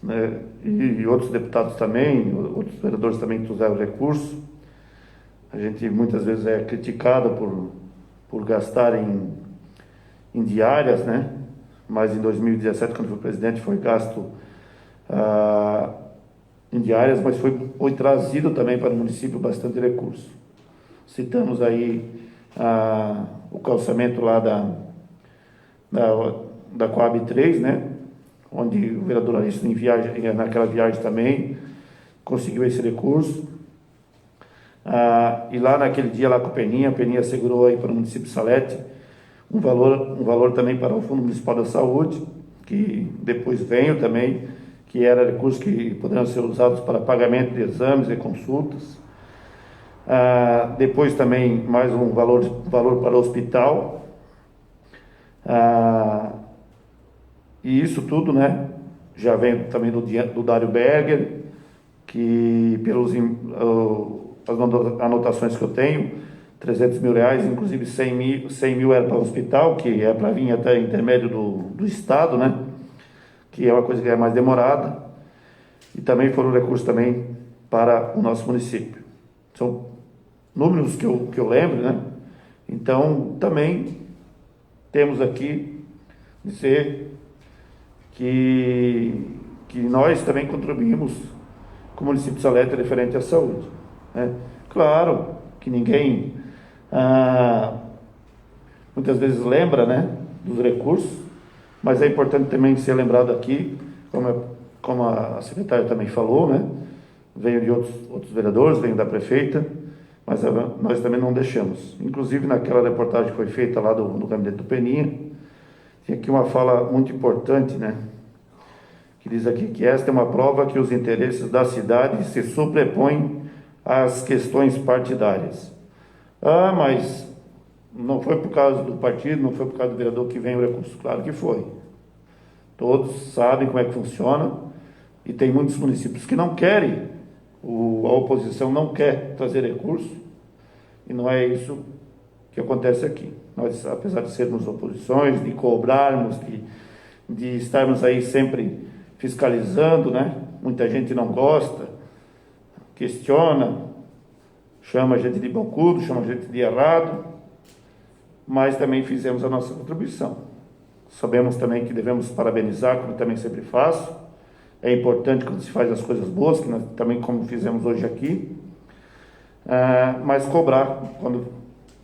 né, e outros deputados também, outros vereadores também trouxeram recurso. A gente muitas vezes é criticado por gastar em diárias, né? Mas em 2017, quando fui presidente, foi gasto em diárias, mas foi trazido também para o município bastante recurso. Citamos aí o calçamento lá da Coab 3, né? Onde o vereador Alice naquela viagem também conseguiu esse recurso. E lá naquele dia lá com a Peninha assegurou aí para o município de Salete um valor também para o Fundo Municipal da Saúde, que depois veio também, que era recursos que poderiam ser usados para pagamento de exames e consultas. Depois também mais um valor para o hospital. E isso tudo, né, já vem também do Dário Berger, que pelas anotações que eu tenho, 300 mil reais, inclusive 100 mil era para o hospital, que é para vir até intermédio do Estado, né, que é uma coisa que é mais demorada, e também foram recursos também para o nosso município. São números que eu lembro, né? Então, também temos aqui dizer que nós também contribuímos com o município de Salete referente à saúde, né? Claro que ninguém muitas vezes lembra, né, dos recursos, mas é importante também ser lembrado aqui, como a secretária também falou, né? Veio de outros vereadores, veio da prefeita, mas nós também não deixamos. Inclusive naquela reportagem que foi feita lá no gabinete do Peninha, tem aqui uma fala muito importante, né? Que diz aqui que esta é uma prova que os interesses da cidade se sobrepõem às questões partidárias. Mas não foi por causa do partido, não foi por causa do vereador que vem o recurso. Claro que foi. Todos sabem como é que funciona e tem muitos municípios que não querem, a oposição não quer trazer recurso, e não é isso que acontece aqui. Nós, apesar de sermos oposições, de cobrarmos, de estarmos aí sempre fiscalizando, né? Muita gente não gosta, questiona, chama a gente de bocudo, chama a gente de errado, mas também fizemos a nossa contribuição. Sabemos também que devemos parabenizar, como também sempre faço. É importante quando se faz as coisas boas, que nós também, como fizemos hoje aqui, mas cobrar quando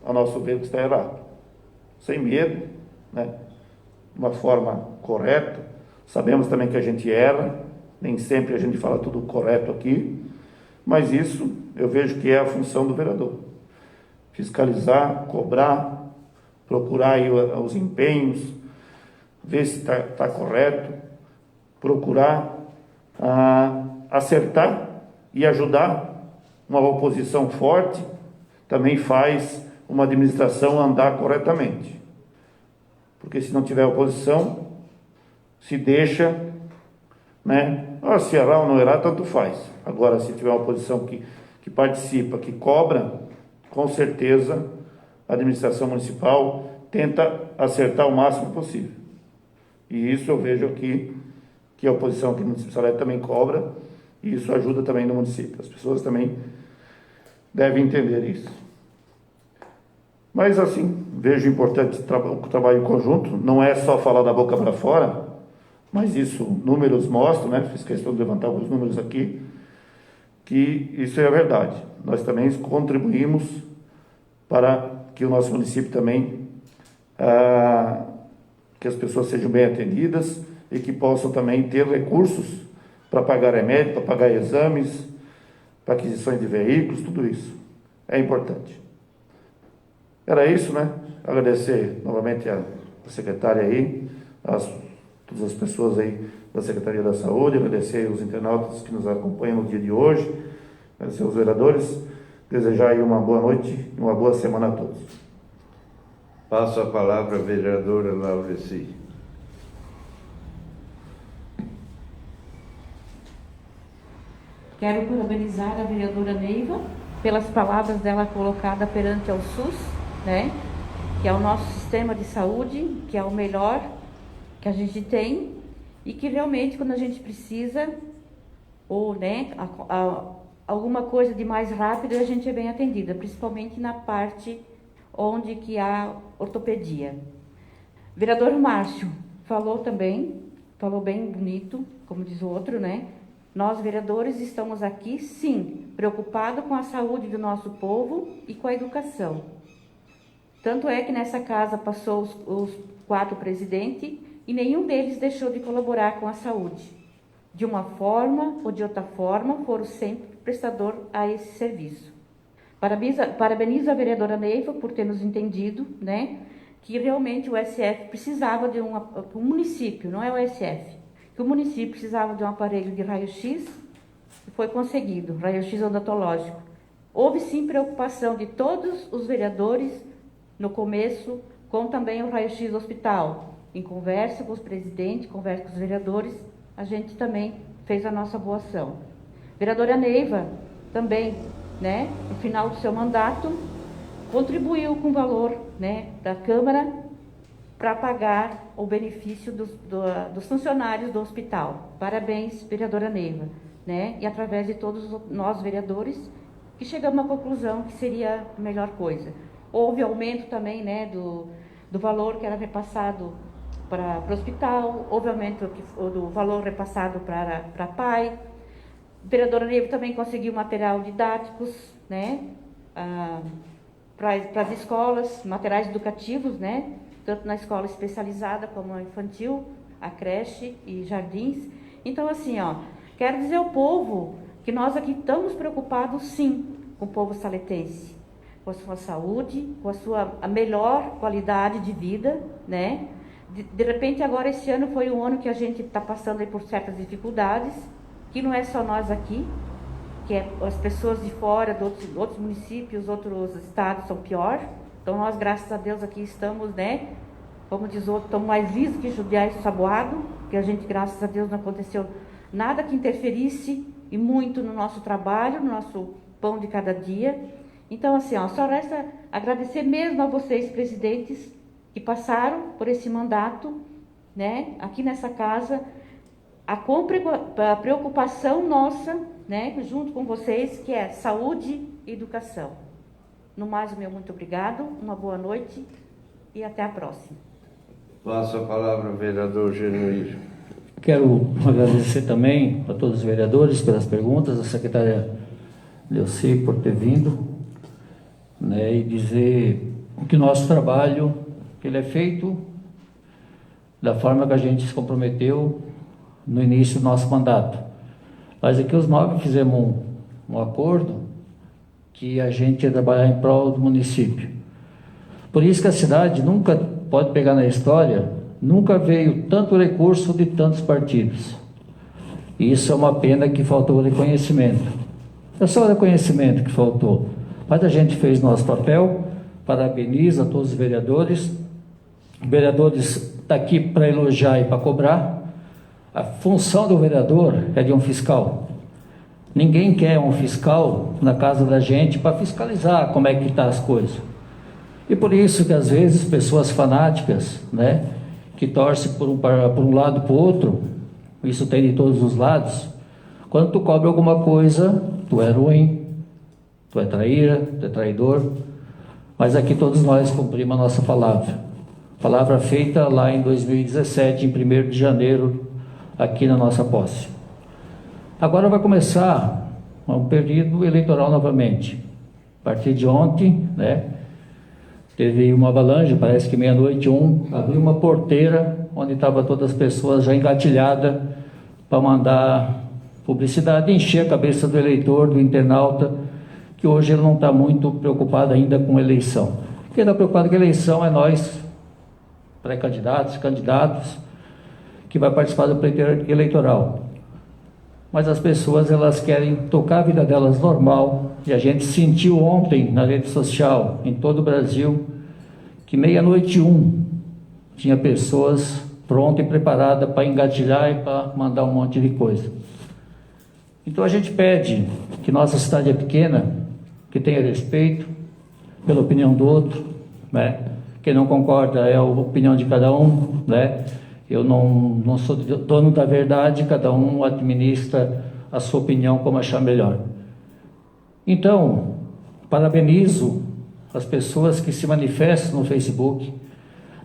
a nosso ver que está errado. Sem medo, né? De uma forma correta, Sabemos também que a gente erra, nem sempre a gente fala tudo correto aqui, mas isso eu vejo que é a função do vereador. Fiscalizar, cobrar, procurar aí os empenhos, ver se está correto, procurar acertar e ajudar. Uma oposição forte também faz uma administração andar corretamente. Porque se não tiver oposição, se deixa, né? Se errar ou não errar, tanto faz. Agora, se tiver uma oposição que participa, que cobra, com certeza a administração municipal tenta acertar o máximo possível. E isso eu vejo aqui, que a oposição aqui no município de Salete também cobra, e isso ajuda também no município. As pessoas também devem entender isso. Mas assim, vejo importante o trabalho em conjunto, não é só falar da boca para fora, mas isso, números mostram, né? Fiz questão de levantar alguns números aqui, que isso é a verdade. Nós também contribuímos para que o nosso município também, que as pessoas sejam bem atendidas e que possam também ter recursos para pagar remédio, para pagar exames, para aquisições de veículos, tudo isso é importante. Era isso, né? Agradecer novamente a secretária aí, todas as pessoas aí da Secretaria da Saúde, agradecer os internautas que nos acompanham no dia de hoje, agradecer os vereadores, desejar aí uma boa noite e uma boa semana a todos. Passo a palavra à vereadora Laureci. Quero parabenizar a vereadora Neiva pelas palavras dela colocada perante ao SUS, né? Que é o nosso sistema de saúde, que é o melhor que a gente tem e que realmente quando a gente precisa ou, né, alguma coisa de mais rápido, a gente é bem atendida, principalmente na parte onde que há ortopedia. Vereador Márcio falou também, falou bem bonito, como diz o outro, né? Nós, vereadores, estamos aqui, sim, preocupados com a saúde do nosso povo e com a educação. Tanto é que nessa casa passou os 4 presidentes e nenhum deles deixou de colaborar com a saúde. De uma forma ou de outra forma, foram sempre prestador a esse serviço. Parabenizo a vereadora Neiva por ter nos entendido, né, que realmente o SF precisava de um município, não é o SF, que o município precisava de um aparelho de raio-x e foi conseguido, raio-x odontológico. Houve sim preocupação de todos os vereadores no começo, com também o raio-x do hospital. Em conversa com os presidentes, conversa com os vereadores, a gente também fez a nossa boa ação. Vereadora Neiva também, né, no final do seu mandato, contribuiu com o valor, né, da Câmara para pagar o benefício dos funcionários do hospital. Parabéns, vereadora Neiva, né? E através de todos nós, vereadores, que chegamos à conclusão que seria a melhor coisa. Houve aumento também, né, do valor que era repassado para o hospital, houve aumento do valor repassado para a PAI. A vereadora Neiva também conseguiu material didáticos, né, para as escolas, materiais educativos, né, tanto na escola especializada como a infantil, a creche e jardins. Então, assim, quero dizer ao povo que nós aqui estamos preocupados, sim, com o povo saletense, com a sua saúde, com a melhor qualidade de vida, né? De repente, agora, esse ano foi um ano que a gente está passando aí por certas dificuldades, que não é só nós aqui, que as pessoas de fora, de outros municípios, outros estados são pior. Então, nós, graças a Deus, aqui estamos, né? Como diz o outro, estamos mais lisos que Judiá e Saboado, que a gente, graças a Deus, não aconteceu nada que interferisse e muito no nosso trabalho, no nosso pão de cada dia. Então, assim, só resta agradecer mesmo a vocês, presidentes, que passaram por esse mandato, né? Aqui nessa casa, a preocupação nossa, né? Junto com vocês, que é saúde e educação. No mais, o meu muito obrigado, uma boa noite e até a próxima. Passo a palavra ao vereador Genuíno. Quero agradecer também a todos os vereadores pelas perguntas, a secretária Leuci por ter vindo, né, e dizer que o nosso trabalho, que ele é feito da forma que a gente se comprometeu no início do nosso mandato. Mas aqui os 9 fizemos um acordo que a gente ia trabalhar em prol do município. Por isso que a cidade nunca, pode pegar na história, nunca veio tanto recurso de tantos partidos. E isso é uma pena que faltou reconhecimento. É só o reconhecimento que faltou. Mas a gente fez nosso papel, parabenizo a todos os vereadores. O vereador está aqui para elogiar e para cobrar. A função do vereador é de um fiscal. Ninguém quer um fiscal na casa da gente para fiscalizar como é que estão as coisas. E por isso que às vezes pessoas fanáticas, né, que torcem por um lado para o outro, isso tem de todos os lados, quando tu cobra alguma coisa, tu é ruim, tu é traíra, tu é traidor, mas aqui todos nós cumprimos a nossa palavra. Palavra feita lá em 2017, em 1º de janeiro, aqui na nossa posse. Agora vai começar um período eleitoral novamente. A partir de ontem, né, teve uma avalanche, parece que 00:01, abriu uma porteira onde estavam todas as pessoas já engatilhadas para mandar publicidade e encher a cabeça do eleitor, do internauta, que hoje ele não está muito preocupado ainda com eleição. Quem está preocupado com a eleição é nós, pré-candidatos, candidatos, que vai participar do pleito eleitoral. Mas as pessoas, elas querem tocar a vida delas normal, e a gente sentiu ontem na rede social, em todo o Brasil, que 00:01 tinha pessoas prontas e preparadas para engatilhar e para mandar um monte de coisa. Então a gente pede que nossa cidade é pequena, que tenha respeito pela opinião do outro, né? Quem não concorda é a opinião de cada um, né? Eu não sou dono da verdade, cada um administra a sua opinião como achar melhor. Então, parabenizo as pessoas que se manifestam no Facebook.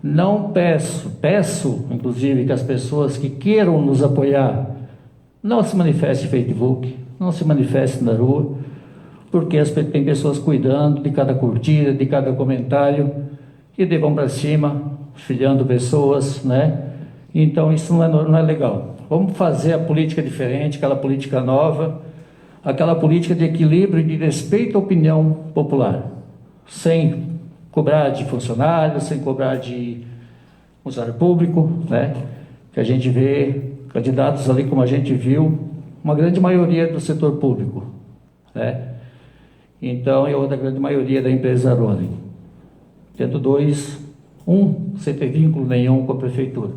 Não peço inclusive que as pessoas que queiram nos apoiar não se manifestem no Facebook, não se manifestem na rua, porque tem pessoas cuidando de cada curtida, de cada comentário, e vão para cima, filhando pessoas, né? Então isso não é legal. Vamos fazer a política diferente, aquela política nova, aquela política de equilíbrio e de respeito à opinião popular, sem cobrar de funcionários, sem cobrar de funcionário público, né? Que a gente vê candidatos ali, como a gente viu, uma grande maioria do setor público, né? Então, e outra grande maioria da empresa Rony. Tendo sem ter vínculo nenhum com a prefeitura.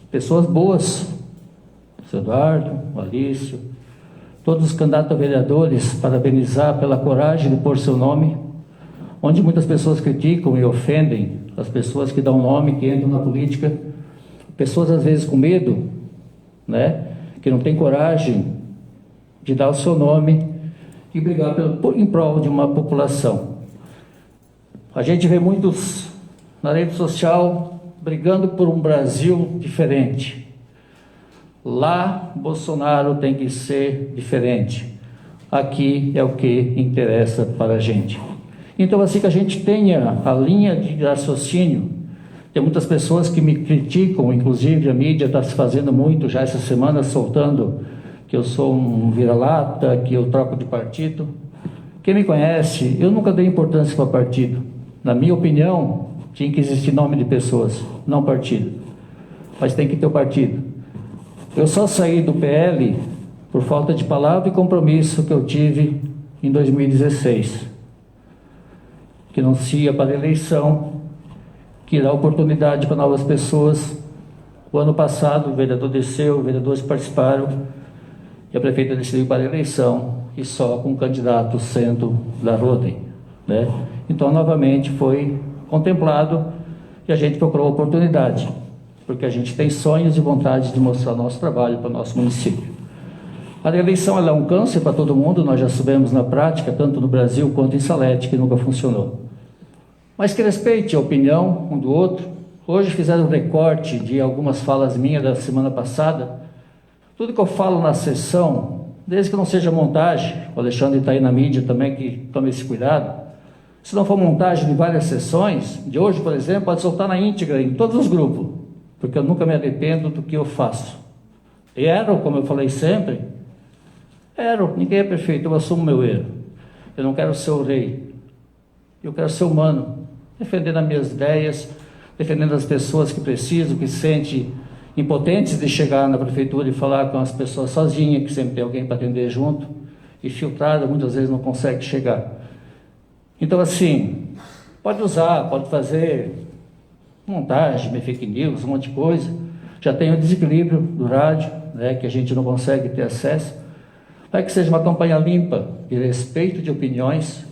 Pessoas boas, o Eduardo, o Alício, todos os candidatos a vereadores, parabenizar pela coragem de pôr seu nome, onde muitas pessoas criticam e ofendem as pessoas que dão nome, que entram na política, pessoas às vezes com medo, né, que não têm coragem de dar o seu nome e brigar em prol de uma população. A gente vê muitos na rede social brigando por um Brasil diferente. Lá, Bolsonaro tem que ser diferente. Aqui é o que interessa para a gente. Então, assim que a gente tenha a linha de raciocínio, tem muitas pessoas que me criticam, inclusive a mídia está se fazendo muito já essa semana, soltando que eu sou um vira-lata, que eu troco de partido. Quem me conhece, eu nunca dei importância para partido. Na minha opinião, tinha que existir nome de pessoas, não partido. Mas tem que ter o partido. Eu só saí do PL por falta de palavra e compromisso que eu tive em 2016. Que não se ia para a eleição, que dá oportunidade para novas pessoas. O ano passado o vereador desceu, os vereadores participaram, e a prefeita decidiu para a eleição, e só com o candidato sendo da Rodem, né? Então, novamente, foi contemplado e a gente procurou a oportunidade, porque a gente tem sonhos e vontade de mostrar nosso trabalho para o nosso município. A eleição ela é um câncer para todo mundo, nós já sabemos na prática, tanto no Brasil quanto em Salete, que nunca funcionou. Mas que respeite a opinião um do outro. Hoje fizeram um recorte de algumas falas minhas da semana passada. Tudo que eu falo na sessão, desde que não seja montagem, o Alexandre está aí na mídia também, que tome esse cuidado. Se não for montagem de várias sessões, de hoje, por exemplo, pode soltar na íntegra, em todos os grupos, porque eu nunca me arrependo do que eu faço. Erro, como eu falei sempre, erro, ninguém é perfeito, eu assumo meu erro. Eu não quero ser o rei, eu quero ser humano, defendendo as minhas ideias, defendendo as pessoas que precisam, que se sentem impotentes de chegar na prefeitura e falar com as pessoas sozinha, que sempre tem alguém para atender junto, e filtrada, muitas vezes não consegue chegar. Então, assim, pode usar, pode fazer montagem, fake news, um monte de coisa. Já tem o desequilíbrio do rádio, né, que a gente não consegue ter acesso. Para que seja uma campanha limpa, de respeito de opiniões.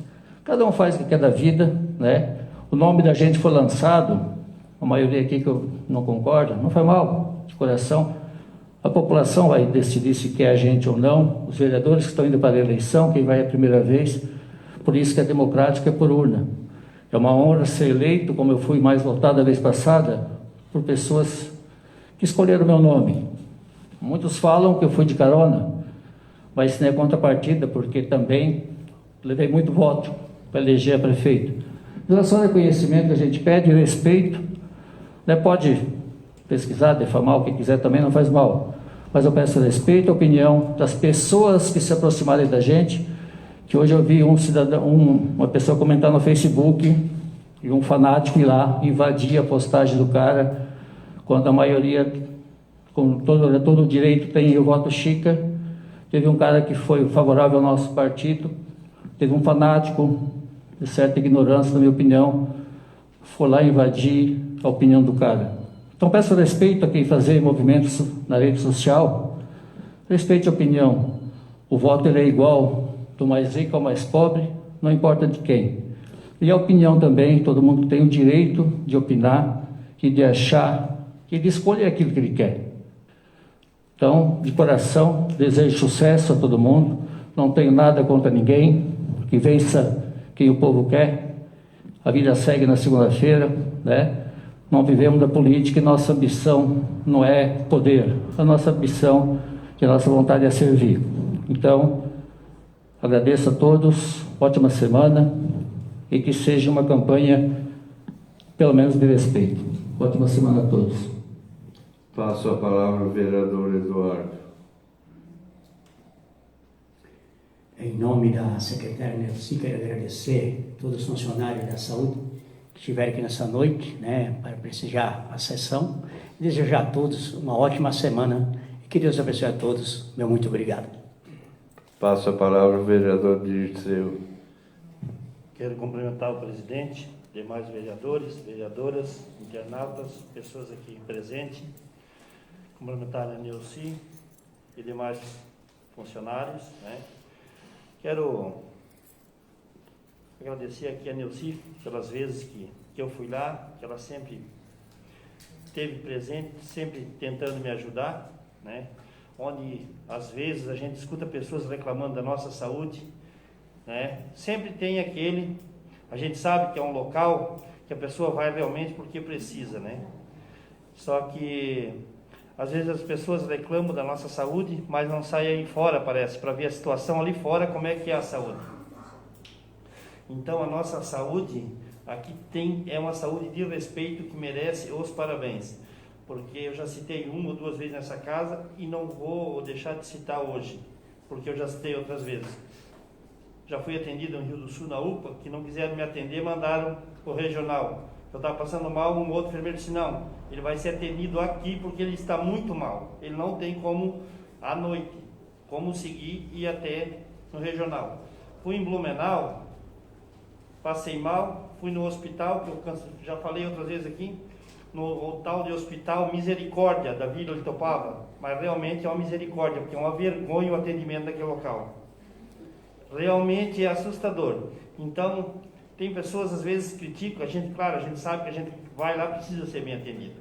Cada um faz o que quer da vida, né? O nome da gente foi lançado, a maioria aqui que eu não concordo, não foi mal, de coração. A população vai decidir se quer a gente ou não. Os vereadores que estão indo para a eleição, quem vai a primeira vez. Por isso que é democrático, é por urna. É uma honra ser eleito, como eu fui mais votado a vez passada, por pessoas que escolheram meu nome. Muitos falam que eu fui de carona, mas isso não é contrapartida, porque também levei muito voto para eleger a prefeito. Em relação ao reconhecimento que a gente pede, respeito, né, pode pesquisar, defamar o que quiser, também não faz mal. Mas eu peço respeito à opinião das pessoas que se aproximarem da gente, que hoje eu vi uma pessoa comentar no Facebook e um fanático ir lá invadir a postagem do cara, quando a maioria, com todo o direito, tem o voto Chica. Teve um cara que foi favorável ao nosso partido, teve um fanático de certa ignorância, na minha opinião, foi lá invadir a opinião do cara. Então peço respeito a quem fazer movimentos na rede social, respeite a opinião. O voto ele é igual, do mais rico ao mais pobre, não importa de quem. E a opinião também, todo mundo tem o direito de opinar e de achar e de escolher aquilo que ele quer. Então, de coração, desejo sucesso a todo mundo, não tenho nada contra ninguém, que vença quem o povo quer, a vida segue na segunda-feira, né? Não vivemos da política e nossa ambição não é poder, a nossa ambição e a nossa vontade é servir. Então, agradeço a todos, ótima semana e que seja uma campanha, pelo menos, de respeito. Ótima semana a todos. Passo a palavra ao vereador Eduardo. Em nome da secretária Nelci, quero agradecer a todos os funcionários da saúde que estiveram aqui nessa noite, né, para prestigiar a sessão. Desejar a todos uma ótima semana e que Deus abençoe a todos. Meu muito obrigado. Passo a palavra ao vereador Dirceu. Quero cumprimentar o presidente, demais vereadores, vereadoras, internautas, pessoas aqui presentes. Cumprimentar a Nelci e demais funcionários, né? Quero agradecer aqui a Nelci pelas vezes que eu fui lá, que ela sempre esteve presente, sempre tentando me ajudar, né? Onde às vezes a gente escuta pessoas reclamando da nossa saúde, né? Sempre tem aquele, a gente sabe que é um local que a pessoa vai realmente porque precisa, né? Só que às vezes as pessoas reclamam da nossa saúde, mas não saem aí fora, parece, para ver a situação ali fora, como é que é a saúde. Então a nossa saúde aqui é uma saúde de respeito que merece os parabéns. Porque eu já citei uma ou duas vezes nessa casa e não vou deixar de citar hoje, porque eu já citei outras vezes. Já fui atendido no Rio do Sul, na UPA, que não quiseram me atender, mandaram para o regional. Eu estava passando mal, um outro enfermeiro disse, não, ele vai ser atendido aqui porque ele está muito mal. Ele não tem como, à noite, como seguir e ir até no regional. Fui em Blumenau, passei mal, fui no hospital, que eu já falei outras vezes aqui, no tal de hospital Misericórdia, da Vila Itopava, mas realmente é uma misericórdia, porque é uma vergonha o atendimento daquele local. Realmente é assustador. Então, tem pessoas às vezes que criticam, claro, a gente sabe que a gente vai lá precisa ser bem atendido.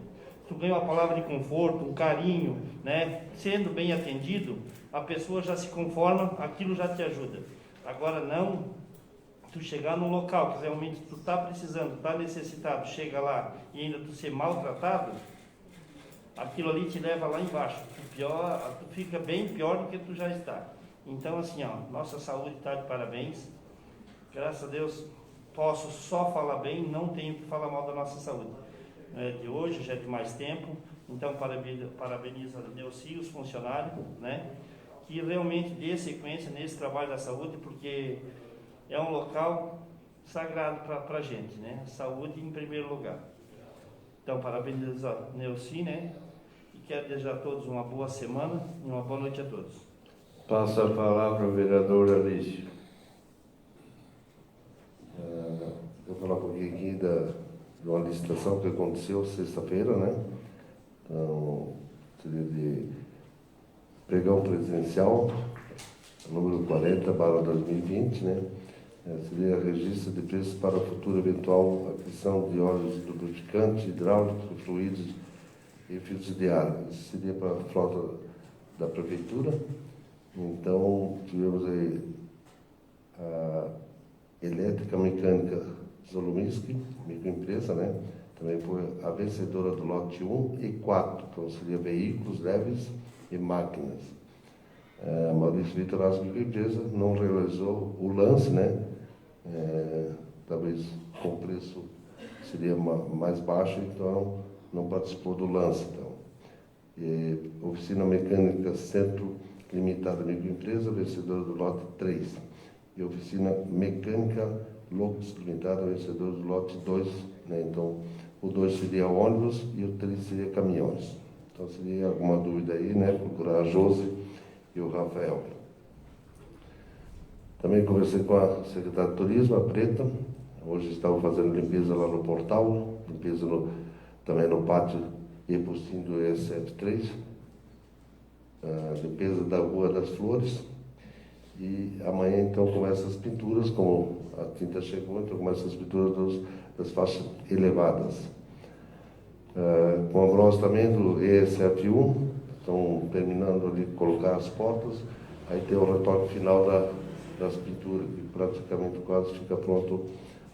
Tu ganha uma palavra de conforto, um carinho, né? Sendo bem atendido, a pessoa já se conforma, aquilo já te ajuda. Agora não, tu chegar num local que realmente tu está precisando, está necessitado, chega lá e ainda tu ser maltratado, aquilo ali te leva lá embaixo. Tu fica bem pior do que tu já está. Então assim, ó, nossa saúde está de parabéns. Graças a Deus posso só falar bem, não tenho que falar mal da nossa saúde. Não é de hoje, já é de mais tempo. Então, parabenizo a Neuci e os funcionários, né? Que realmente dê sequência nesse trabalho da saúde, porque é um local sagrado para a gente, né? Saúde em primeiro lugar. Então, parabenizo a Neuci, né? E quero desejar a todos uma boa semana e uma boa noite a todos. Passa a palavra ao vereador Alício. Eu vou falar um pouquinho aqui de uma licitação que aconteceu sexta-feira, né? Então, seria de pregão presidencial, número 40/2020, né? Seria registro de preços para a futura eventual aquisição de óleos lubrificantes, hidráulicos, fluidos e filtros de ar. Isso seria para a frota da prefeitura. Então, tivemos aí a Elétrica Mecânica Zolominski, microempresa, né? Também foi a vencedora do lote 1 e 4, então seria veículos leves e máquinas. Maurício Vitor, microempresa, não realizou o lance, né? Talvez com o preço seria mais baixo, então não participou do lance. Então. Oficina Mecânica Centro Limitada Microempresa, vencedora do lote 3. E Oficina Mecânica Locus Limitada, vencedora do lote 2. Né? Então, o 2 seria ônibus e o 3 seria caminhões. Então, seria alguma dúvida aí, né? Procurar a Josi e o Rafael. Também conversei com a secretária de Turismo, a Preta. Hoje estavam fazendo limpeza lá no portal, limpeza também no pátio e postinho do ESF3, limpeza da Rua das Flores. E amanhã, então, começa as pinturas, como a tinta chegou, então começa as pinturas das faixas elevadas. Com a bronze também do ESF1, estão terminando ali de colocar as portas, aí tem o retoque final das pinturas, que praticamente quase fica pronto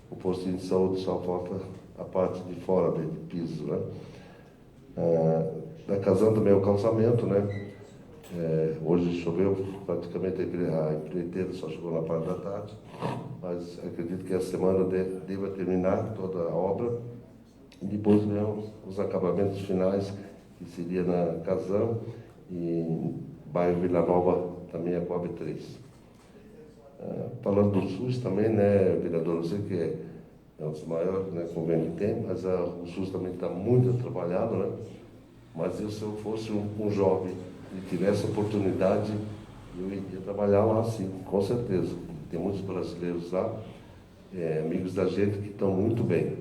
o postinho de saúde, só falta a parte de fora de piso, né? Da Casão também é o calçamento, né? Hoje choveu, praticamente a empreiteira só chegou na parte da tarde, mas acredito que essa semana deva terminar toda a obra e depois vem os acabamentos finais, que seria na Casão e bairro Vila Nova, também a Coab 3. Falando do SUS também, né, vereador, eu sei que é um dos maiores, né, convênio que tem, mas o SUS também está muito atrapalhado, né? Mas se eu fosse um jovem e tivesse oportunidade, eu iria trabalhar lá, sim, com certeza. Tem muitos brasileiros lá, amigos da gente, que estão muito bem.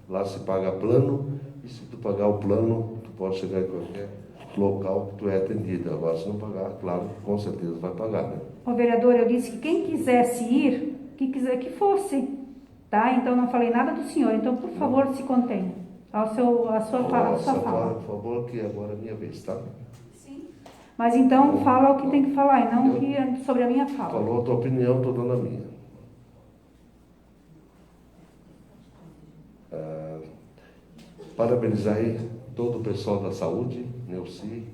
Lá se paga plano, e se tu pagar o plano, tu pode chegar em qualquer local que tu é atendido. Agora, se não pagar, claro, com certeza vai pagar, né? O vereador, eu disse que quem quisesse ir, que quiser que fosse, tá? Então, não falei nada do senhor. Então, por favor, se contenha. A sua fala. Por favor, que agora é minha vez, tá? Sim. Mas então, fala o que tem que falar, e não sobre a minha fala. Falou a tua opinião, estou dando a minha. Parabenizar aí todo o pessoal da saúde, Neuci,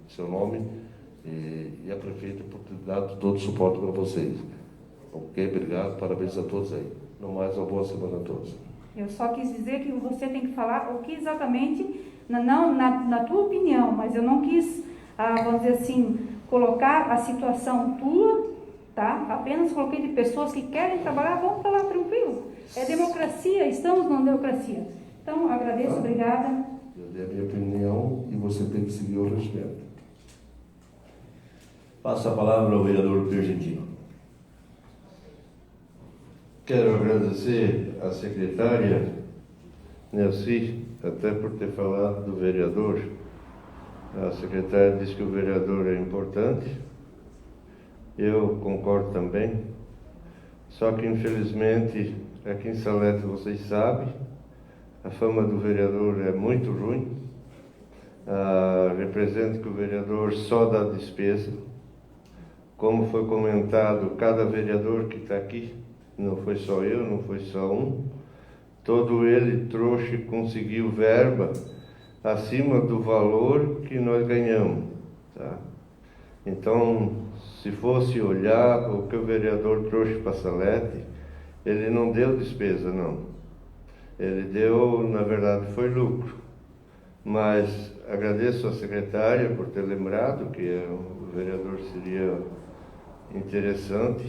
seu nome, e a prefeita por ter dado todo o suporte para vocês. Ok, obrigado, parabéns a todos aí. No mais, uma boa semana a todos. Eu só quis dizer que você tem que falar o que exatamente, não na tua opinião, mas eu não quis, vamos dizer assim, colocar a situação tua, tá? Apenas coloquei de pessoas que querem trabalhar, vão falar tranquilo. É democracia, estamos numa democracia. Então, agradeço, obrigada. Eu dei a minha opinião e você tem que seguir o regimento. Passa a palavra ao vereador Pergentino. Quero agradecer à secretária Neuci, até por ter falado do vereador. A secretária disse que o vereador é importante. Eu concordo também. Só que, infelizmente, aqui em Salete, vocês sabem, a fama do vereador é muito ruim. Representa que o vereador só dá despesa. Como foi comentado, cada vereador que está aqui, não foi só eu, não foi só um, todo ele trouxe e conseguiu verba acima do valor que nós ganhamos. Tá? Então, se fosse olhar o que o vereador trouxe para Salete, ele não deu despesa, não. Ele deu, na verdade, foi lucro. Mas agradeço à secretária por ter lembrado que o vereador seria interessante.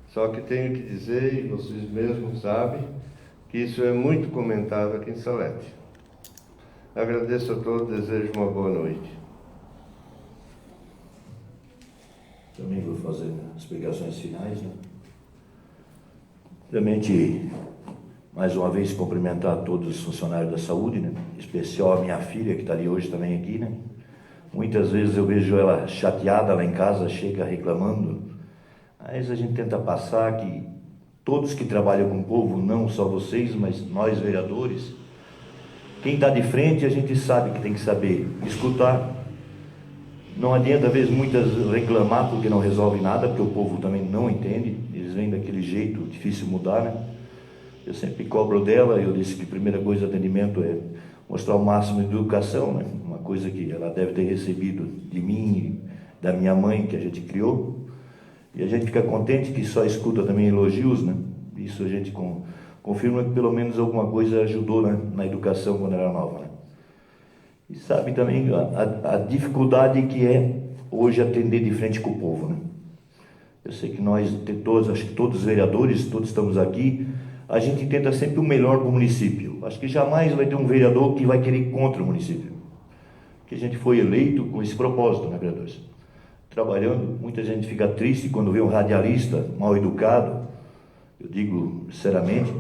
Só que tenho que dizer, e vocês mesmos sabem, que isso é muito comentado aqui em Salete. Agradeço a todos, desejo uma boa noite. Também vou fazer explicações finais, né? Realmente, mais uma vez, cumprimentar todos os funcionários da saúde, né? Em especial a minha filha, que está ali hoje também aqui, né? Muitas vezes eu vejo ela chateada lá em casa, chega reclamando. Mas a gente tenta passar que todos que trabalham com o povo, não só vocês, mas nós vereadores, quem está de frente, a gente sabe que tem que saber escutar. Não adianta, às vezes, muitas reclamar porque não resolve nada, porque o povo também não entende, eles vêm daquele jeito, difícil mudar, né? Eu sempre cobro dela, eu disse que a primeira coisa do atendimento é mostrar o máximo de educação, né? Uma coisa que ela deve ter recebido de mim e da minha mãe, que a gente criou. E a gente fica contente que só escuta também elogios, né? Isso a gente confirma que pelo menos alguma coisa ajudou, né? Na educação quando era nova, né? E sabe também a dificuldade que é hoje atender de frente com o povo, né? Eu sei que nós, todos, acho que todos os vereadores, todos estamos aqui, a gente tenta sempre o melhor para o município. Acho que jamais vai ter um vereador que vai querer ir contra o município. Porque a gente foi eleito com esse propósito, né, vereadores? Trabalhando, muita gente fica triste quando vê um radialista mal educado, eu digo sinceramente,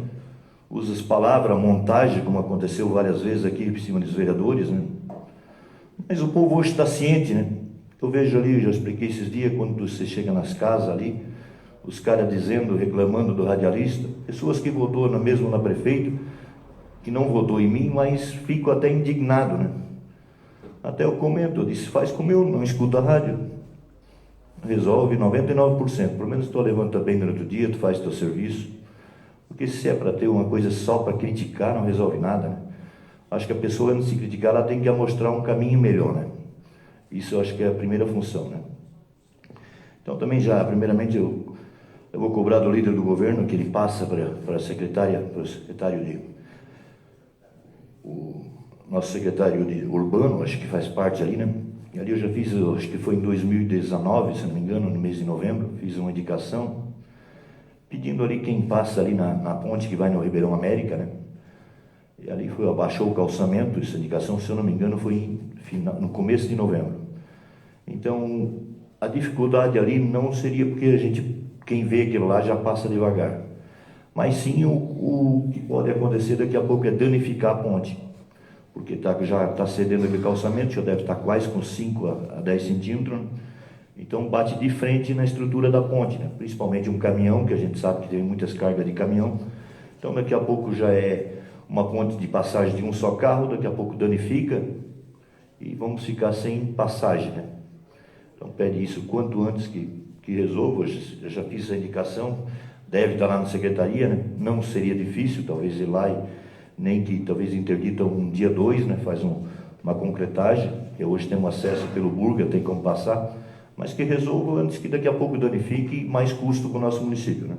usa as palavras, montagem, como aconteceu várias vezes aqui em cima dos vereadores, né? Mas o povo hoje está ciente, né? Eu vejo ali, eu já expliquei esses dias, quando você chega nas casas ali, os caras dizendo, reclamando do radialista, pessoas que votou mesmo na prefeito, que não votou em mim, mas fico até indignado, né? Até eu comento, eu disse, faz como eu, não escuta a rádio. Resolve 99%, pelo menos tu levanta bem durante o dia, tu faz teu serviço. Porque se é para ter uma coisa só para criticar, não resolve nada, né? Acho que a pessoa, antes de criticar, ela tem que mostrar um caminho melhor, né? Isso eu acho que é a primeira função, né? Então também já, primeiramente, eu vou cobrar do líder do governo que ele passa para a secretária, para o secretário o nosso secretário de urbano, acho que faz parte ali, né? E ali eu já fiz, acho que foi em 2019, se não me engano, no mês de novembro, fiz uma indicação pedindo ali quem passa ali na ponte que vai no Ribeirão América, né? E ali abaixou o calçamento, essa indicação, se eu não me engano, foi no começo de novembro. Então, a dificuldade ali não seria porque quem vê aquilo lá já passa devagar, mas sim o que pode acontecer daqui a pouco é danificar a ponte, porque já está cedendo aquele calçamento, já deve estar quase com 5 a 10 centímetros, né? Então bate de frente na estrutura da ponte, né? Principalmente um caminhão, que a gente sabe que tem muitas cargas de caminhão. Então daqui a pouco já é uma ponte de passagem de um só carro, daqui a pouco danifica e vamos ficar sem passagem, né? Então pede isso quanto antes que resolva. Eu já fiz essa indicação, deve estar lá na secretaria, né? Não seria difícil, talvez ir lá e nem que talvez interdita um dia 2, né? Faz uma concretagem, que hoje temos acesso pelo Burga, tem como passar, mas que resolva antes que daqui a pouco danifique mais custo para o nosso município, né?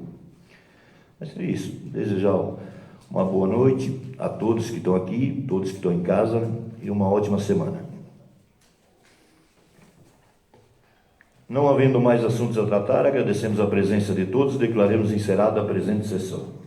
Mas é isso, desejar uma boa noite a todos que estão aqui, todos que estão em casa, né? E uma ótima semana. Não havendo mais assuntos a tratar, agradecemos a presença de todos e declaramos encerrada a presente sessão.